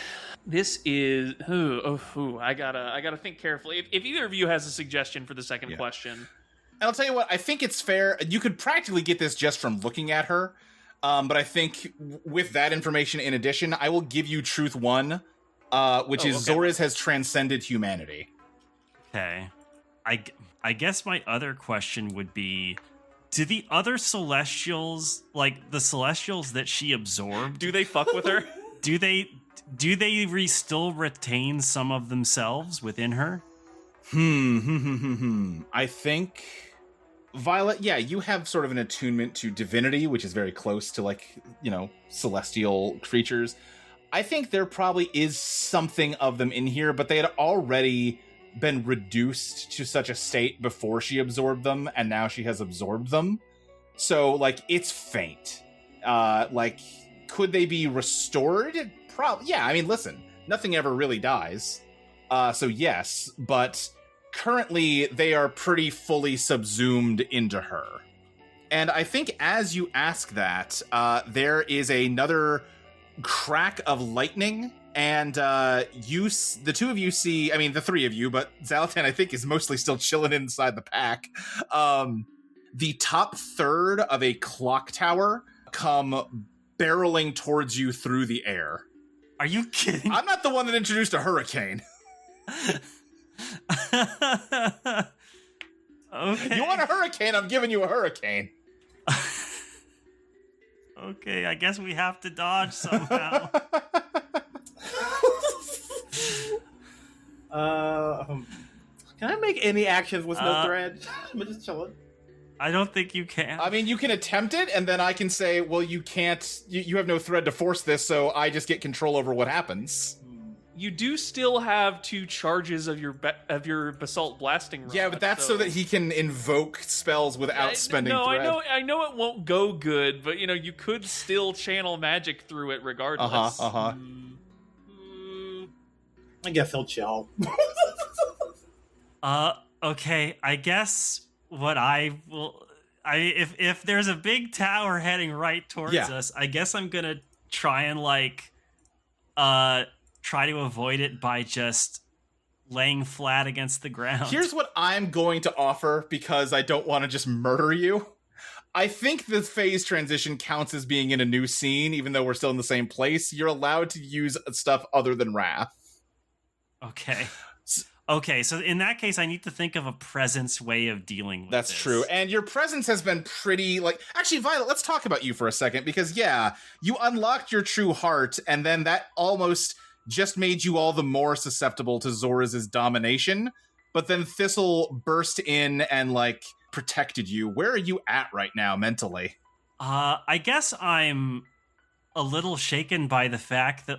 this is I gotta think carefully. If either of you has a suggestion for the second question. And I'll tell you what, I think it's fair. You could practically get this just from looking at her, but I think with that information in addition, I will give you Truth 1, which is Zoriz has transcended humanity. Okay. I guess my other question would be, do the other Celestials, like the Celestials that she absorbed, Do they fuck with her? do they still retain some of themselves within her? I think, Violet, yeah, you have sort of an attunement to divinity, which is very close to, like, celestial creatures. I think there probably is something of them in here, but they had already been reduced to such a state before she absorbed them, and now she has absorbed them. So, like, it's faint. Could they be restored? Probably. Yeah, I mean, listen, nothing ever really dies. So yes, but currently they are pretty fully subsumed into her. And I think as you ask that, there is another crack of lightning, and the 2 of you see, I mean, the 3 of you, but Xalatan, I think, is mostly still chilling inside the pack. The top third of a clock tower come barreling towards you through the air. Are you kidding? I'm not the one that introduced a hurricane. Okay. You want a hurricane? I'm giving you a hurricane. Okay, I guess we have to dodge somehow. Can I make any actions with no thread? I'm just chilling. I don't think you can. I mean, you can attempt it, and then I can say, well, you can't, you have no thread to force this, so I just get control over what happens. You do still have 2 charges of your basalt blasting rod. Yeah, but that's so that he can invoke spells without spending thread. No, I know it won't go good, but you could still channel magic through it regardless. I guess he'll chill. Okay, I guess what if there's a big tower heading right towards us, I guess I'm gonna try and try to avoid it by just laying flat against the ground. Here's what I'm going to offer, because I don't want to just murder you. I think the phase transition counts as being in a new scene, even though we're still in the same place. You're allowed to use stuff other than Wrath. Okay, so in that case, I need to think of a presence way of dealing with That's this. true. And your presence has been pretty, actually, Violet, let's talk about you for a second, because, yeah, you unlocked your true heart, and then that almost just made you all the more susceptible to Zoriz's domination, but then Thistle burst in and, protected you. Where are you at right now, mentally? I guess I'm a little shaken by the fact that,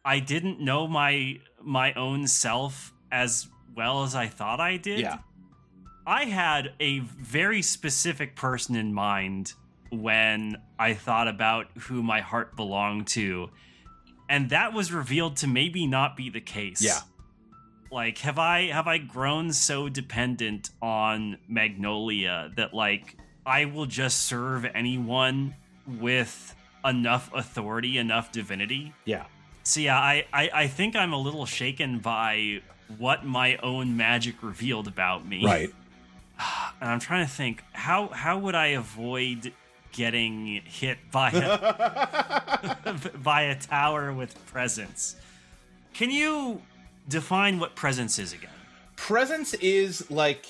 I didn't know my own self as well as I thought I did. Yeah. I had a very specific person in mind when I thought about who my heart belonged to, and that was revealed to maybe not be the case. Yeah. Like, have I grown so dependent on Magnolia that, like, I will just serve anyone with enough authority, enough divinity? Yeah. So yeah, I think I'm a little shaken by what my own magic revealed about me. Right. And I'm trying to think, how would I avoid getting hit by a tower with presence? Can you define what presence is again? Presence is like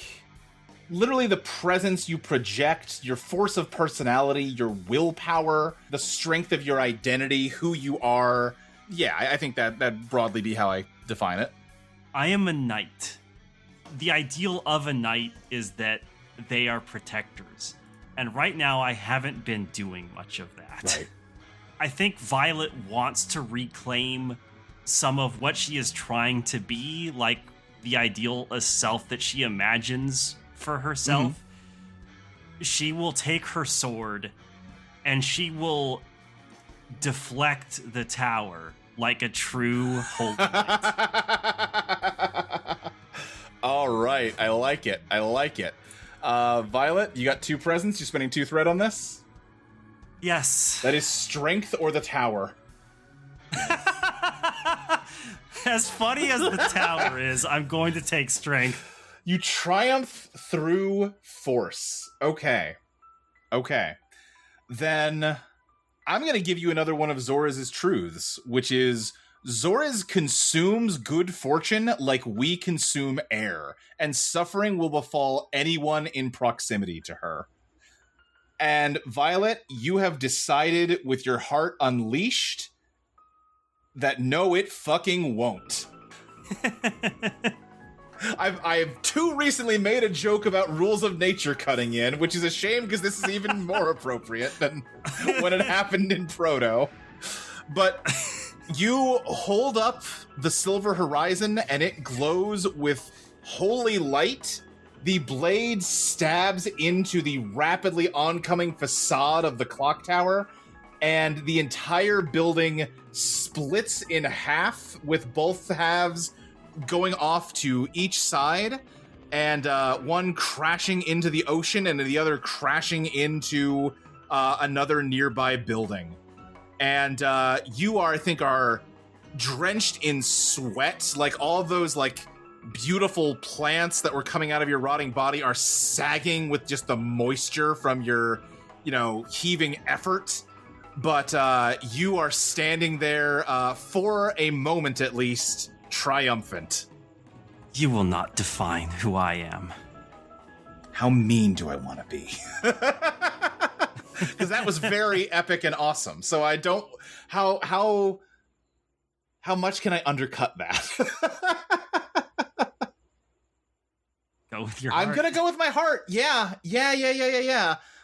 literally the presence you project, your force of personality, your willpower, the strength of your identity, who you are. Yeah, I think that'd broadly be how I define it. I am a knight. The ideal of a knight is that they are protectors. And right now, I haven't been doing much of that. Right. I think Violet wants to reclaim some of what she is trying to be, like the ideal self that she imagines for herself. Mm-hmm. She will take her sword and she will deflect the tower like a true holy knight. All right, I like it. Violet, you got 2 presents. You're spending 2 thread on this? Yes. That is strength or the tower. As funny as the tower is, I'm going to take strength. You triumph through force. Okay. Then I'm going to give you another one of Zoriz's truths, which is Zoriz consumes good fortune like we consume air, and suffering will befall anyone in proximity to her. And Violet, you have decided with your heart unleashed that no, it fucking won't. I've too recently made a joke about rules of nature cutting in, which is a shame because this is even more appropriate than when it happened in Proto. But you hold up the silver horizon and it glows with holy light. The blade stabs into the rapidly oncoming facade of the clock tower, and the entire building splits in half, with both halves going off to each side, and one crashing into the ocean and the other crashing into another nearby building. And you are drenched in sweat. Like, all of those, like, beautiful plants that were coming out of your rotting body are sagging with just the moisture from your, heaving effort. But you are standing there, for a moment at least, triumphant. You will not define who I am. How mean do I want to be? Because that was very epic and awesome. So I don't... How much can I undercut that? Go with your heart. I'm going to go with my heart. Yeah.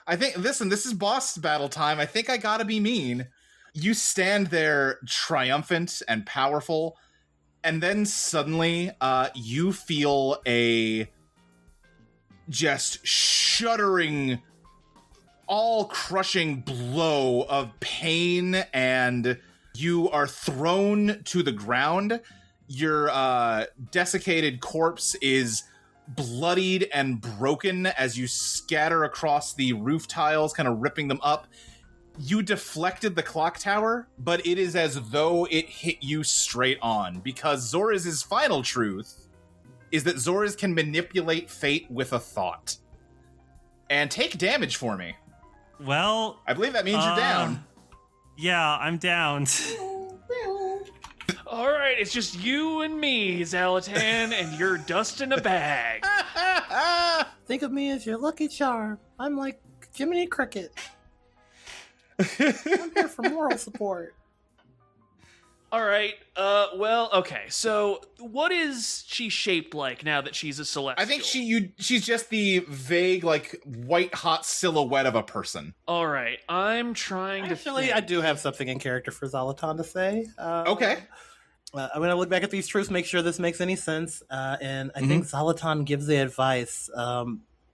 I think, this is boss battle time. I think I gotta be mean. You stand there triumphant and powerful, and then suddenly you feel a just shuddering, all-crushing blow of pain, and you are thrown to the ground. Your desiccated corpse is bloodied and broken as you scatter across the roof tiles, kind of ripping them up. You deflected the clock tower, but it is as though it hit you straight on, because Zoriz's final truth is that Zoriz can manipulate fate with a thought. And take damage for me. Well, I believe that means you're down. Yeah, I'm down. All right, it's just you and me, Xalatan, and you're dust in a bag. Think of me as your lucky charm. I'm like Jiminy Cricket. I'm here for moral support. All right, well, okay, so what is she shaped like now that she's a celestial? I think she's just the vague, like, white-hot silhouette of a person. All right, I'm trying to think. I do have something in character for Xalatan to say. Okay. I'm going to look back at these truths, make sure this makes any sense. And I think Xalatan gives the advice.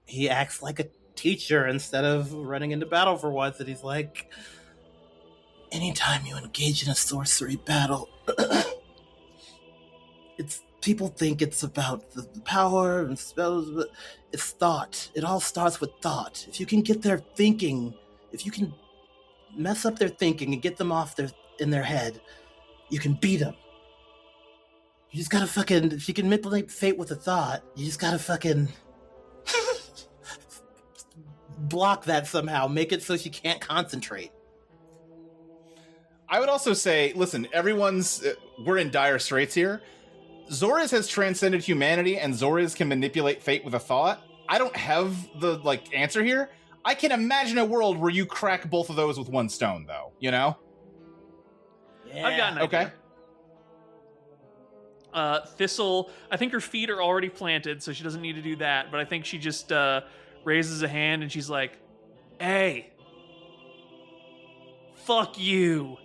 He acts like a teacher instead of running into battle for once. And he's like, anytime you engage in a sorcery battle, it's people think it's about the power and spells, but it's thought. It all starts with thought. If you can get their thinking, if you can mess up their thinking and get them off in their head, you can beat them. You just gotta fucking, if you can manipulate fate with a thought, you just gotta fucking block that somehow. Make it so she can't concentrate. I would also say, listen, we're in dire straits here. Zoriz has transcended humanity, and Zoriz can manipulate fate with a thought. I don't have the, answer here. I can imagine a world where you crack both of those with one stone, though, you know? Yeah. I've got an idea. Okay. Thistle, I think her feet are already planted, so she doesn't need to do that, but I think she just raises a hand and she's like, hey, fuck you.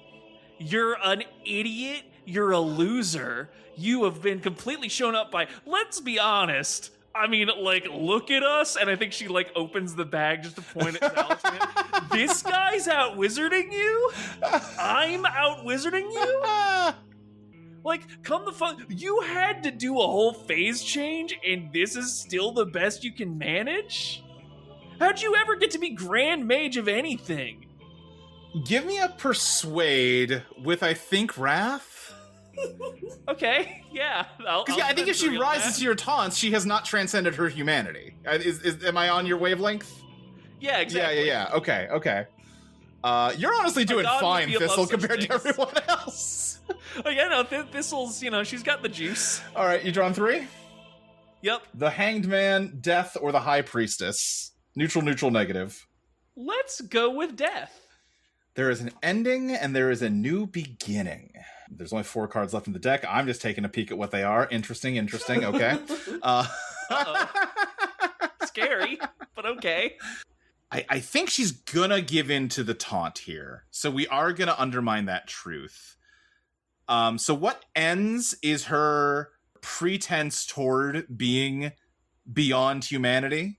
You're an idiot. You're a loser. You have been completely shown up by, let's be honest, I mean, look at us. And I think she, opens the bag just to point at Xalatan. This guy's out-wizarding you? I'm out-wizarding you? Come the fuck... You had to do a whole phase change, and this is still the best you can manage? How'd you ever get to be Grand Mage of anything? Give me a persuade with, I think, Wrath. Okay, yeah. I think if she rises to your taunts, she has not transcended her humanity. Am I on your wavelength? Yeah, exactly. Yeah. Okay. You're honestly doing fine, Thistle, compared to everyone else. Thistle's, she's got the juice. All right, you drawn 3? Yep. The Hanged Man, Death, or the High Priestess. Neutral, negative. Let's go with Death. There is an ending, and there is a new beginning. There's only 4 cards left in the deck. I'm just taking a peek at what they are. Interesting. Okay. Scary, but okay. I think she's gonna give in to the taunt here. So we are gonna undermine that truth. So what ends is her pretense toward being beyond humanity.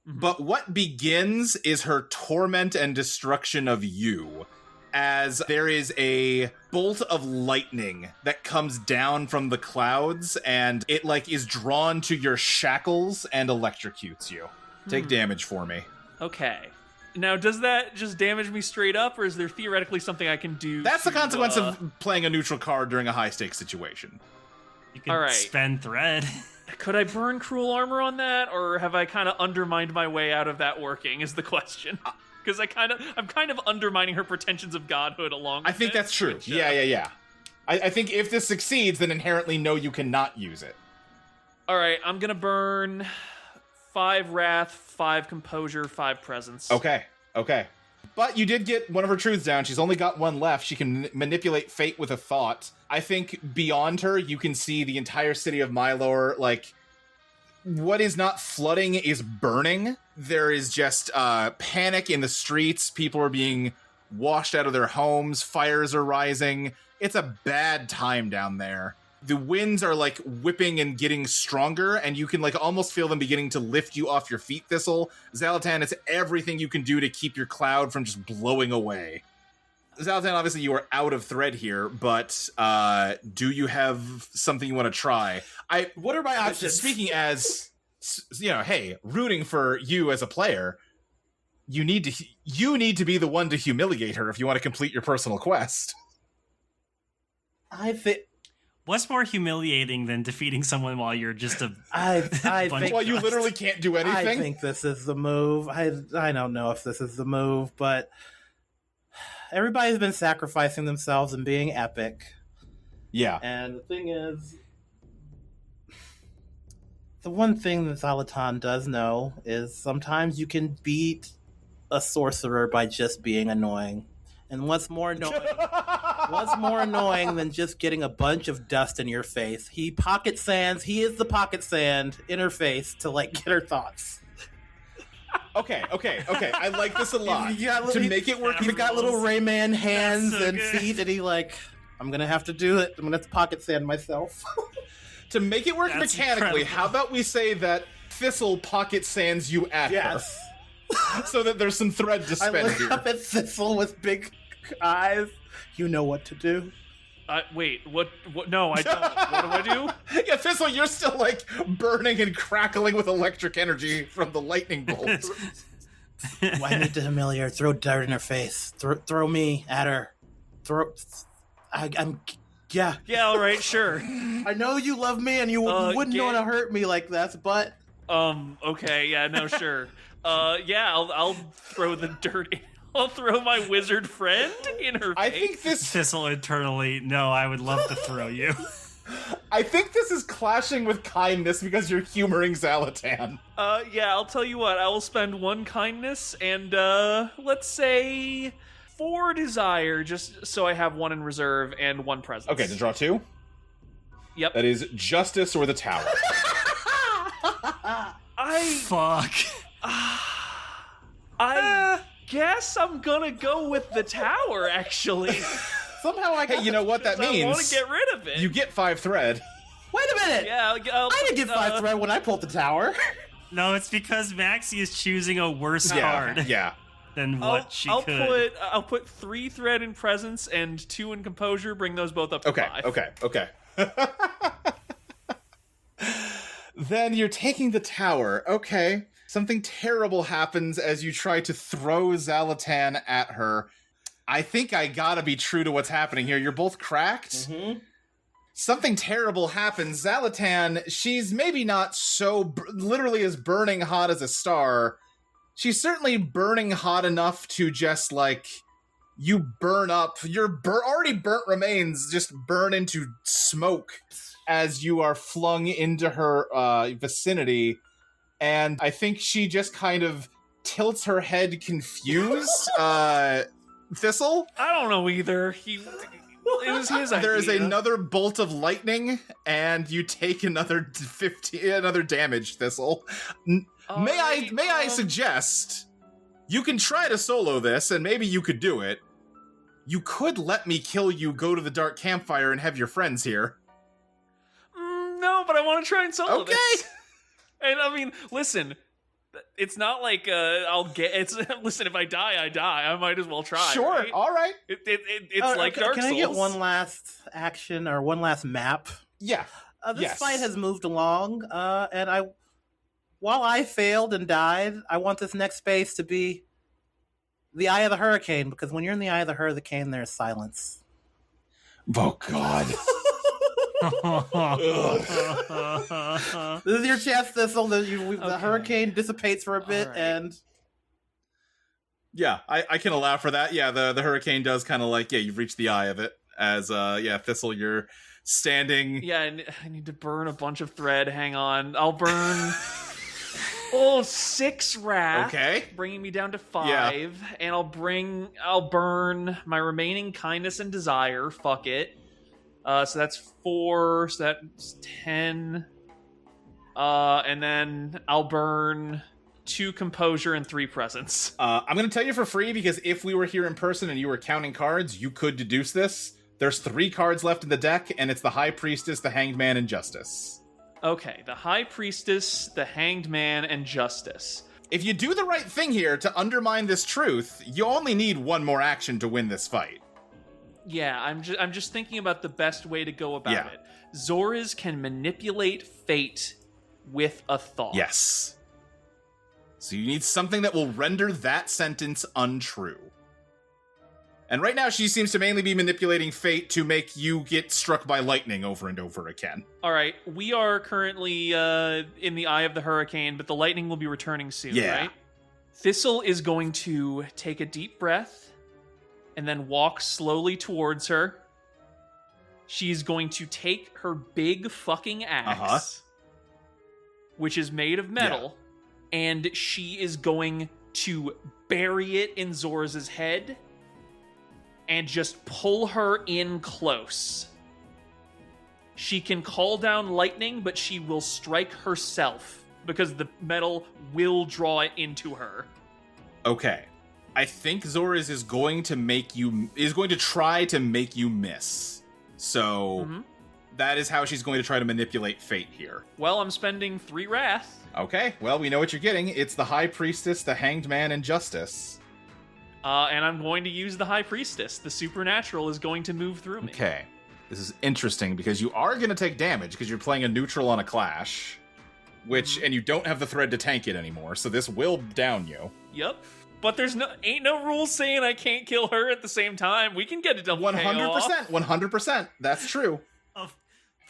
Mm-hmm. But what begins is her torment and destruction of you, as there is a bolt of lightning that comes down from the clouds, and it is drawn to your shackles and electrocutes you. Take damage for me. Okay. Now, does that just damage me straight up, or is there theoretically something I can do? That's the consequence of playing a neutral card during a high-stakes situation. You can spend Thread. Could I burn Cruel Armor on that, or have I kind of undermined my way out of that working, is the question. Because I'm kind of undermining her pretensions of godhood along with I think that's true. Which, yeah. I think if this succeeds, then inherently no, you cannot use it. All right, I'm going to burn 5 Wrath, 5 Composure, 5 Presence. Okay. But you did get one of her truths down. She's only got 1 left. She can manipulate fate with a thought. I think beyond her, you can see the entire city of Mylor. What is not flooding is burning. There is just panic in the streets. People are being washed out of their homes. Fires are rising. It's a bad time down there. The winds are whipping and getting stronger, and you can almost feel them beginning to lift you off your feet, Thistle. Xalatan, it's everything you can do to keep your cloud from just blowing away. Xalatan, obviously you are out of thread here, but do you have something you want to try? What are my options? Speaking as, hey, rooting for you as a player, you need to be the one to humiliate her if you want to complete your personal quest. I think... What's more humiliating than defeating someone while you're just I think while you literally can't do anything? I think this is the move. I don't know if this is the move, but everybody's been sacrificing themselves and being epic. Yeah. And the thing is, the one thing that Xalatan does know is sometimes you can beat a sorcerer by just being annoying. And what's more annoying than just getting a bunch of dust in your face? He is the pocket sand in her face to get her thoughts. Okay. I like this a lot. To make it work, he's got little Rayman hands and feet, and I'm gonna have to do it. I'm gonna have to pocket sand myself. To make it work mechanically, incredible. How about we say that Thistle pocket sands you at her? So that there's some thread to spend. I look up at Thistle with big eyes. You know what to do. Wait, what? No, I don't. What do I do? Yeah, Thistle, you're still, like, burning and crackling with electric energy from the lightning bolt. I need to humiliate her. Throw dirt in her face. Throw me at her. Yeah. Yeah, all right, sure. I know you love me and you wouldn't want to hurt me like this, but... Okay, yeah, no, sure. Yeah, I'll throw the dirt in. I'll throw my wizard friend in her face. I think this... Thistle internally, no, I would love to throw you. I think this is clashing with kindness because you're humoring Xalatan. Yeah, I'll tell you what. I will spend 1 kindness and, let's say 4 desire, just so I have 1 in reserve and 1 presence. Okay, to draw 2? Yep. That is Justice or the Tower. Fuck. I guess I'm gonna go with the tower, actually. Somehow I got... Hey, you know what that means? I want to get rid of it. You get 5 thread. Wait a minute! Yeah, I didn't get 5 thread when I pulled the tower. No, it's because Maxie is choosing a worse card Yeah. than what she could. I'll put 3 thread in presence and 2 in composure. Bring those both up to 5. Okay. Then you're taking the tower. Okay. Something terrible happens as you try to throw Xalatan at her. I think I gotta be true to what's happening here. You're both cracked. Mm-hmm. Something terrible happens. Xalatan, she's maybe not so literally as burning hot as a star. She's certainly burning hot enough to just, like, you burn up. Your already burnt remains just burn into smoke as you are flung into her vicinity. And I think she just kind of tilts her head confused. Thistle? I don't know either. It was his idea. There is another bolt of lightning, and you take another damage, Thistle. May I suggest you can try to solo this, and maybe you could do it. You could let me kill you, go to the dark campfire, and have your friends here. No, but I want to try and solo Okay. this. And I mean, listen, it's not like listen, if I die, I die. I might as well try. Sure, right? all right. It's like Dark Souls. Can I get one last action or one last map? Yeah. This fight has moved along, and while I failed and died, I want this next space to be the Eye of the Hurricane, because when you're in the Eye of the Hurricane, there's silence. Oh, God. This is your chance, Thistle. The hurricane dissipates for a bit, right. and... Yeah, I can allow for that. Yeah, the hurricane does kind of like, you've reached the eye of it. As, Thistle, you're standing... Yeah, I need to burn a bunch of thread. Hang on. I'll burn... 6 wrath. Okay. Bringing me down to 5. Yeah. And I'll burn my remaining kindness and desire. Fuck it. So that's 4, so that's 10. And then I'll burn 2 composure and 3 presence. I'm going to tell you for free, because if we were here in person and you were counting cards, you could deduce this. There's 3 cards left in the deck, and it's the High Priestess, the Hanged Man, and Justice. Okay, the High Priestess, the Hanged Man, and Justice. If you do the right thing here to undermine this truth, you only need 1 more action to win this fight. Yeah, I'm just thinking about the best way to go about it. Zoriz can manipulate fate with a thought. Yes. So you need something that will render that sentence untrue. And right now she seems to mainly be manipulating fate to make you get struck by lightning over and over again. All right, we are currently in the Eye of the Hurricane, but the lightning will be returning soon, right? Thistle is going to take a deep breath and then walk slowly towards her. She's going to take her big fucking axe, which is made of metal, and she is going to bury it in Zoriz's head and just pull her in close. She can call down lightning, but she will strike herself because the metal will draw it into her. Okay. I think Zoriz is going to try to make you miss. So that is how she's going to try to manipulate fate here. Well, I'm spending 3 wrath. Okay, well, we know what you're getting. It's the High Priestess, the Hanged Man, and Justice. And I'm going to use the High Priestess. The supernatural is going to move through me. Okay. This is interesting because you are going to take damage because you're playing a neutral on a clash, and you don't have the thread to tank it anymore, so this will down you. Yep. But ain't no rules saying I can't kill her at the same time. We can get a double 100%. 100%. That's true. Of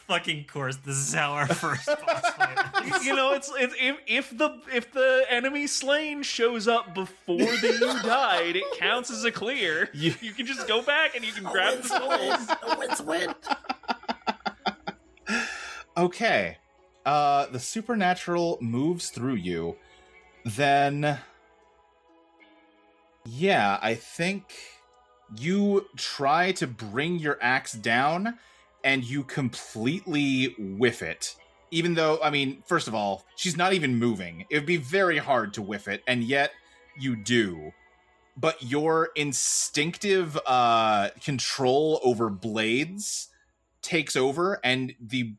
fucking course, this is how our first boss fight. You know, it's if the enemy slain shows up before you died, it counts as a clear. You can just go back and you can grab the souls. Win. Okay. The supernatural moves through you. Then, yeah, I think you try to bring your axe down, and you completely whiff it. Even though, I mean, first of all, she's not even moving. It would be very hard to whiff it, and yet you do. But your instinctive control over blades takes over, and the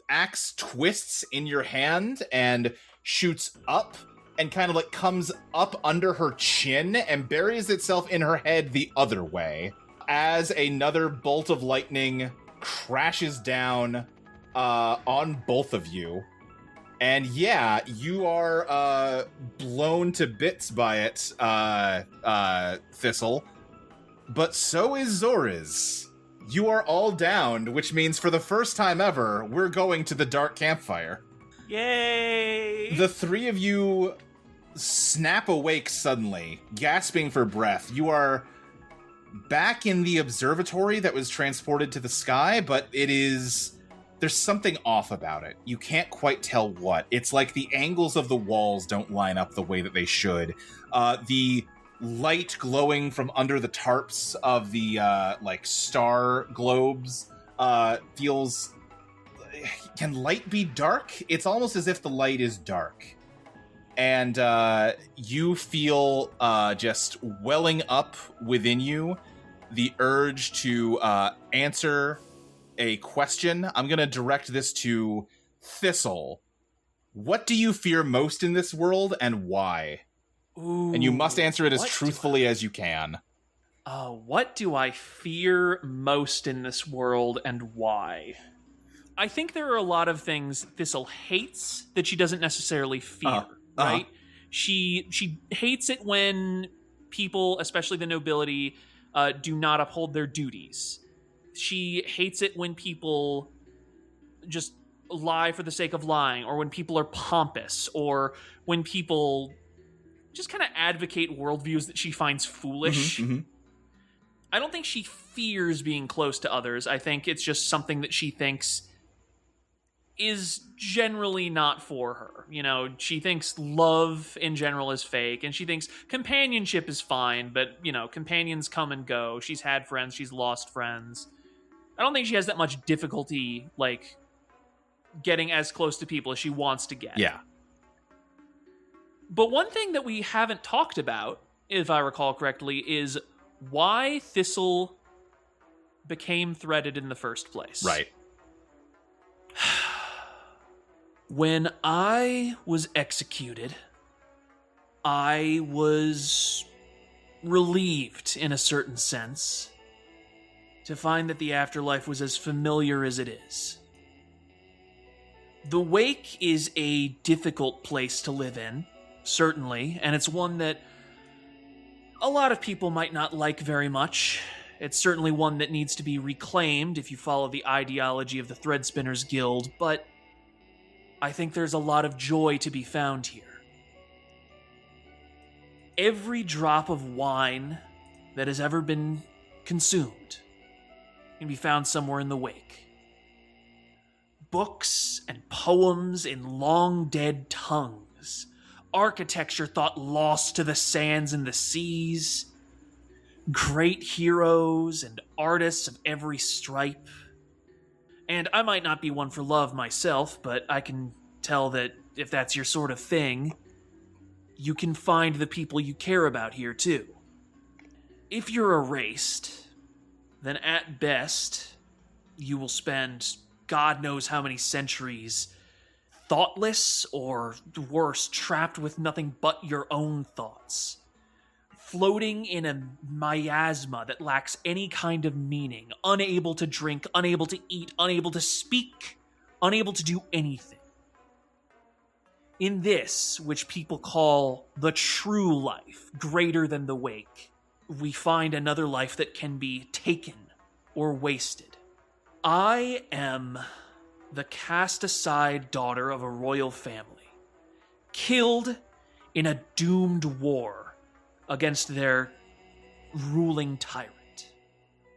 axe twists in your hand and shoots up and kind of like comes up under her chin and buries itself in her head the other way as another bolt of lightning crashes down on both of you. And yeah, you are blown to bits by it, Thistle. But so is Zoriz. You are all downed, which means for the first time ever, we're going to the dark campfire. Yay! The three of you snap awake suddenly, gasping for breath. You are back in the observatory that was transported to the sky, but there's something off about it. You can't quite tell what. It's like the angles of the walls don't line up the way that they should. The light glowing from under the tarps of the like star globes feels... Can light be dark? It's almost as if the light is dark. And you feel just welling up within you the urge to answer a question. I'm going to direct this to Thistle. What do you fear most in this world, and why? Ooh, and you must answer it as truthfully as you can. What do I fear most in this world, and why? I think there are a lot of things Thistle hates that she doesn't necessarily fear, right? She hates it when people, especially the nobility, do not uphold their duties. She hates it when people just lie for the sake of lying, or when people are pompous, or when people just kind of advocate worldviews that she finds foolish. Mm-hmm. I don't think she fears being close to others. I think it's just something that she thinks is generally not for her. You know, she thinks love in general is fake, and she thinks companionship is fine, but, you know, companions come and go. She's had friends, she's lost friends. I don't think she has that much difficulty, like, getting as close to people as she wants to get. Yeah. But one thing that we haven't talked about, if I recall correctly, is why Thistle became threaded in the first place. Right. When I was executed, I was relieved, in a certain sense, to find that the afterlife was as familiar as it is. The Wake is a difficult place to live in, certainly, and it's one that a lot of people might not like very much. It's certainly one that needs to be reclaimed if you follow the ideology of the Threadspinners Guild, but I think there's a lot of joy to be found here. Every drop of wine that has ever been consumed can be found somewhere in the Wake. Books and poems in long-dead tongues. Architecture thought lost to the sands and the seas. Great heroes and artists of every stripe. And I might not be one for love myself, but I can tell that if that's your sort of thing, you can find the people you care about here too. If you're erased, then at best, you will spend God knows how many centuries thoughtless, or worse, trapped with nothing but your own thoughts. floating in a miasma that lacks any kind of meaning, unable to drink, unable to eat, unable to speak, unable to do anything. In this, which people call the true life, greater than the wake, we find another life that can be taken or wasted. I am the cast-aside daughter of a royal family, killed in a doomed war against their ruling tyrant.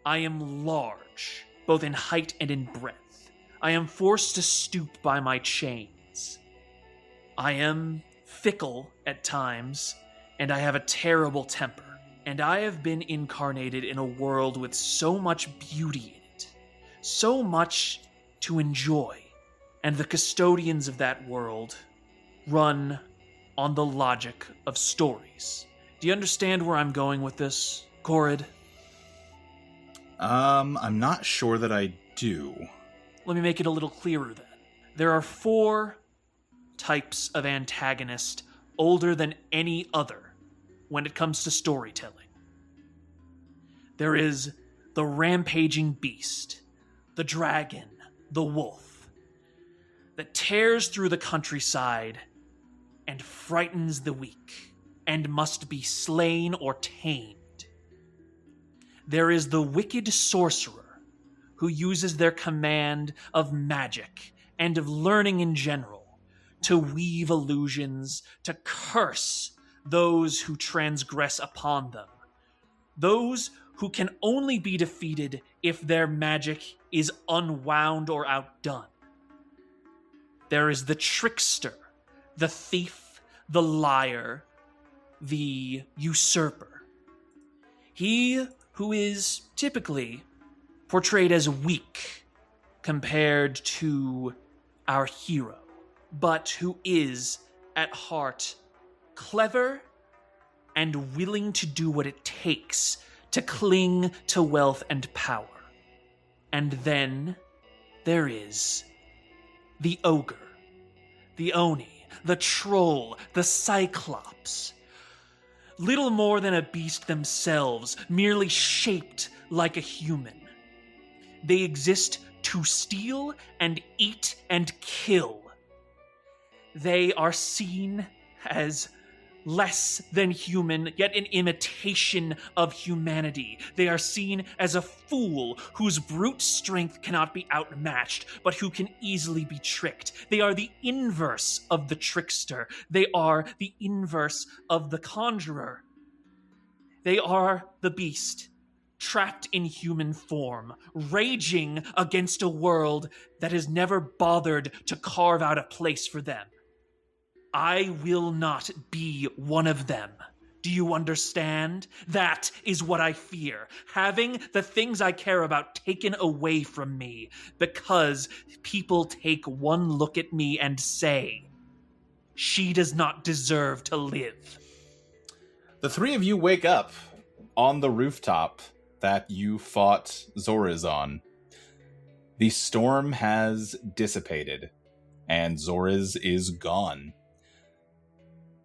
I am large, both in height and in breadth. I am forced to stoop by my chains. I am fickle at times, and I have a terrible temper. And I have been incarnated in a world with so much beauty in it, so much to enjoy. And the custodians of that world run on the logic of stories. Do you understand where I'm going with this, Corid? I'm not sure that I do. Let me make it a little clearer then. There are 4 types of antagonist older than any other when it comes to storytelling. There is the rampaging beast, the dragon, the wolf, that tears through the countryside and frightens the weak, and must be slain or tamed. There is the wicked sorcerer, who uses their command of magic and of learning in general to weave illusions, to curse those who transgress upon them. Those who can only be defeated if their magic is unwound or outdone. There is the trickster, the thief, the liar, the usurper. He who is typically portrayed as weak compared to our hero, but who is, at heart, clever and willing to do what it takes to cling to wealth and power. And then there is the ogre, the oni, the troll, the cyclops. Little more than a beast themselves, merely shaped like a human. They exist to steal and eat and kill. They are seen as less than human, yet an imitation of humanity. They are seen as a fool whose brute strength cannot be outmatched, but who can easily be tricked. They are the inverse of the trickster. They are the inverse of the conjurer. They are the beast, trapped in human form, raging against a world that has never bothered to carve out a place for them. I will not be one of them. Do you understand? That is what I fear. Having the things I care about taken away from me because people take one look at me and say, she does not deserve to live. The 3 of you wake up on the rooftop that you fought Zoriz on. The storm has dissipated, and Zoriz is gone.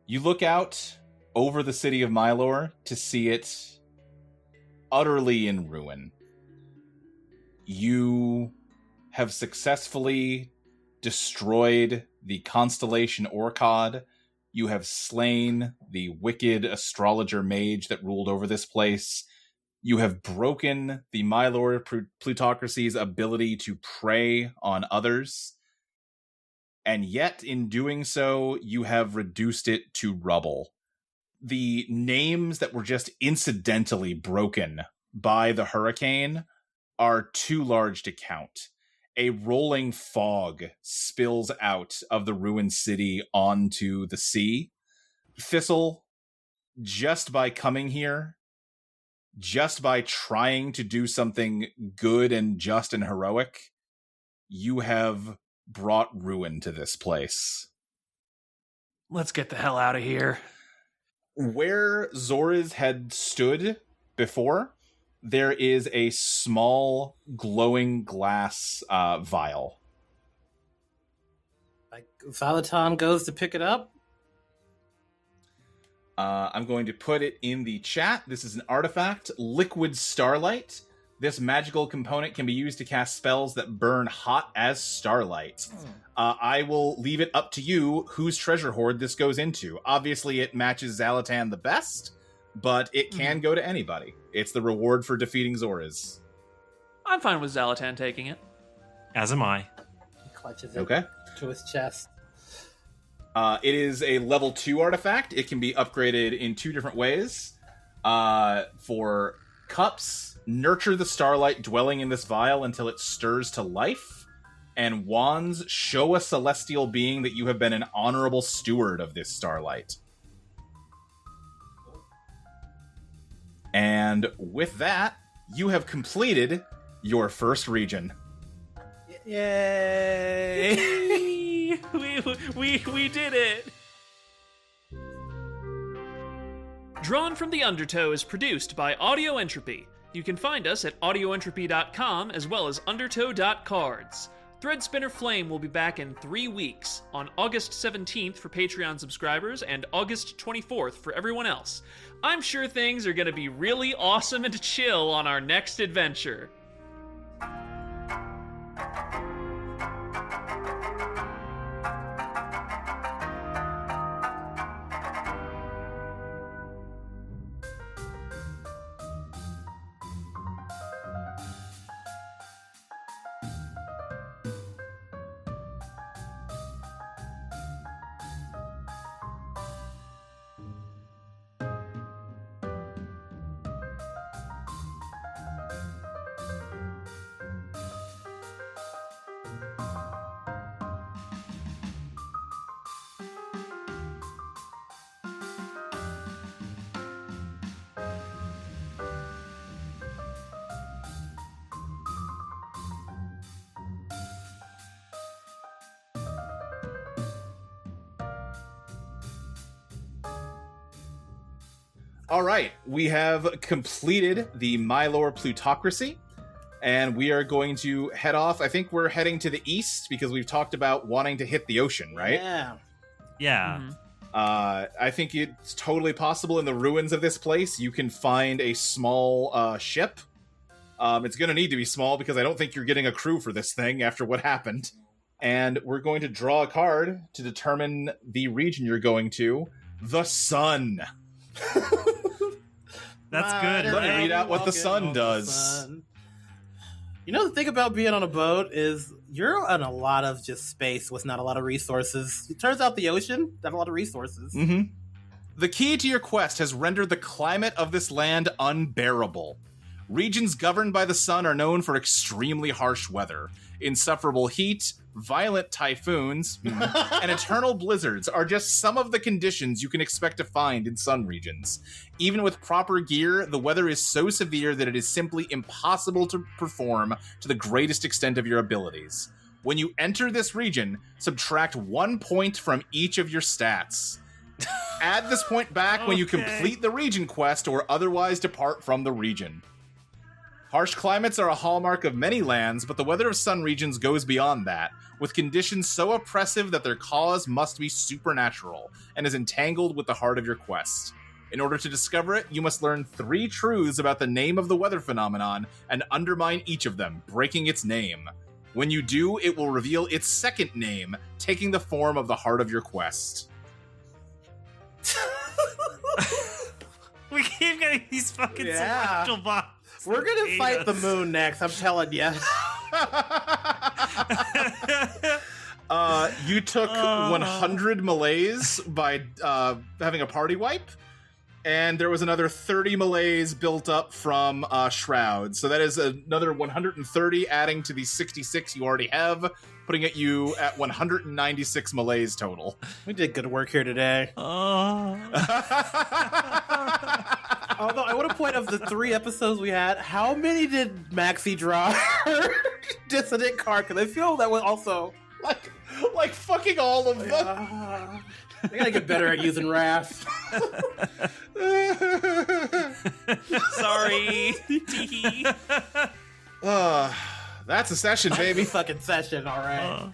You look out over the city of Mylor to see it utterly in ruin. You have successfully destroyed the constellation Orcod. You have slain the wicked astrologer mage that ruled over this place. You have broken the Mylor Plutocracy's ability to prey on others. And yet, in doing so, you have reduced it to rubble. The names that were just incidentally broken by the hurricane are too large to count. A rolling fog spills out of the ruined city onto the sea. Thistle, just by coming here, just by trying to do something good and just and heroic, you have brought ruin to this place. Let's get the hell out of here. Where Zoriz had stood before, there is a small glowing glass vial. Like Xalatan goes to pick it up. I'm going to put it in the chat. This is an artifact, Liquid Starlight. This magical component can be used to cast spells that burn hot as starlight. I will leave it up to you whose treasure hoard this goes into. Obviously, it matches Xalatan the best, but it can go to anybody. It's the reward for defeating Zoriz. I'm fine with Xalatan taking it. As am I. He clutches it to his chest. It is a level 2 artifact. It can be upgraded in 2 different ways. For cups, nurture the starlight dwelling in this vial until it stirs to life. And wands, show a celestial being that you have been an honorable steward of this starlight. And with that, you have completed your first region. Yay! we did it! Drawn from the Undertow is produced by Audio Entropy. You can find us at audioentropy.com as well as undertow.cards. Threadspinner Flame will be back in 3 weeks, on August 17th for Patreon subscribers and August 24th for everyone else. I'm sure things are going to be really awesome and chill on our next adventure. All right, we have completed the Mylor Plutocracy, and we are going to head off. I think we're heading to the east because we've talked about wanting to hit the ocean, right? Yeah. Mm-hmm. I think it's totally possible in the ruins of this place you can find a small ship. It's going to need to be small because I don't think you're getting a crew for this thing after what happened. And we're going to draw a card to determine the region you're going to. The sun. That's good. Let me read out what the sun does. Sun. You know, the thing about being on a boat is you're on a lot of just space with not a lot of resources. It turns out the ocean, not a lot of resources. Mm-hmm. The key to your quest has rendered the climate of this land unbearable. Regions governed by the sun are known for extremely harsh weather. Insufferable heat, violent typhoons, and eternal blizzards are just some of the conditions you can expect to find in sun regions. Even with proper gear, the weather is so severe that it is simply impossible to perform to the greatest extent of your abilities. When you enter this region, subtract 1 point from each of your stats. Add this point back when you complete the region quest or otherwise depart from the region. Harsh climates are a hallmark of many lands, but the weather of sun regions goes beyond that, with conditions so oppressive that their cause must be supernatural, and is entangled with the heart of your quest. In order to discover it, you must learn 3 truths about the name of the weather phenomenon, and undermine each of them, breaking its name. When you do, it will reveal its second name, taking the form of the heart of your quest. We keep getting these fucking celestial bombs. We're gonna fight the moon next, I'm telling you. You took 100 malaise by having a party wipe, and there was another 30 malaise built up from Shroud. So that is another 130 adding to the 66 you already have, putting you at 196 malaise total. We did good work here today. Although I want to point of the 3 episodes we had, how many did Maxie draw her dissonant card? Because I feel that was also like fucking all of them. I gotta get better at using Wrath. Sorry. That's a session, baby. Fucking session, all right.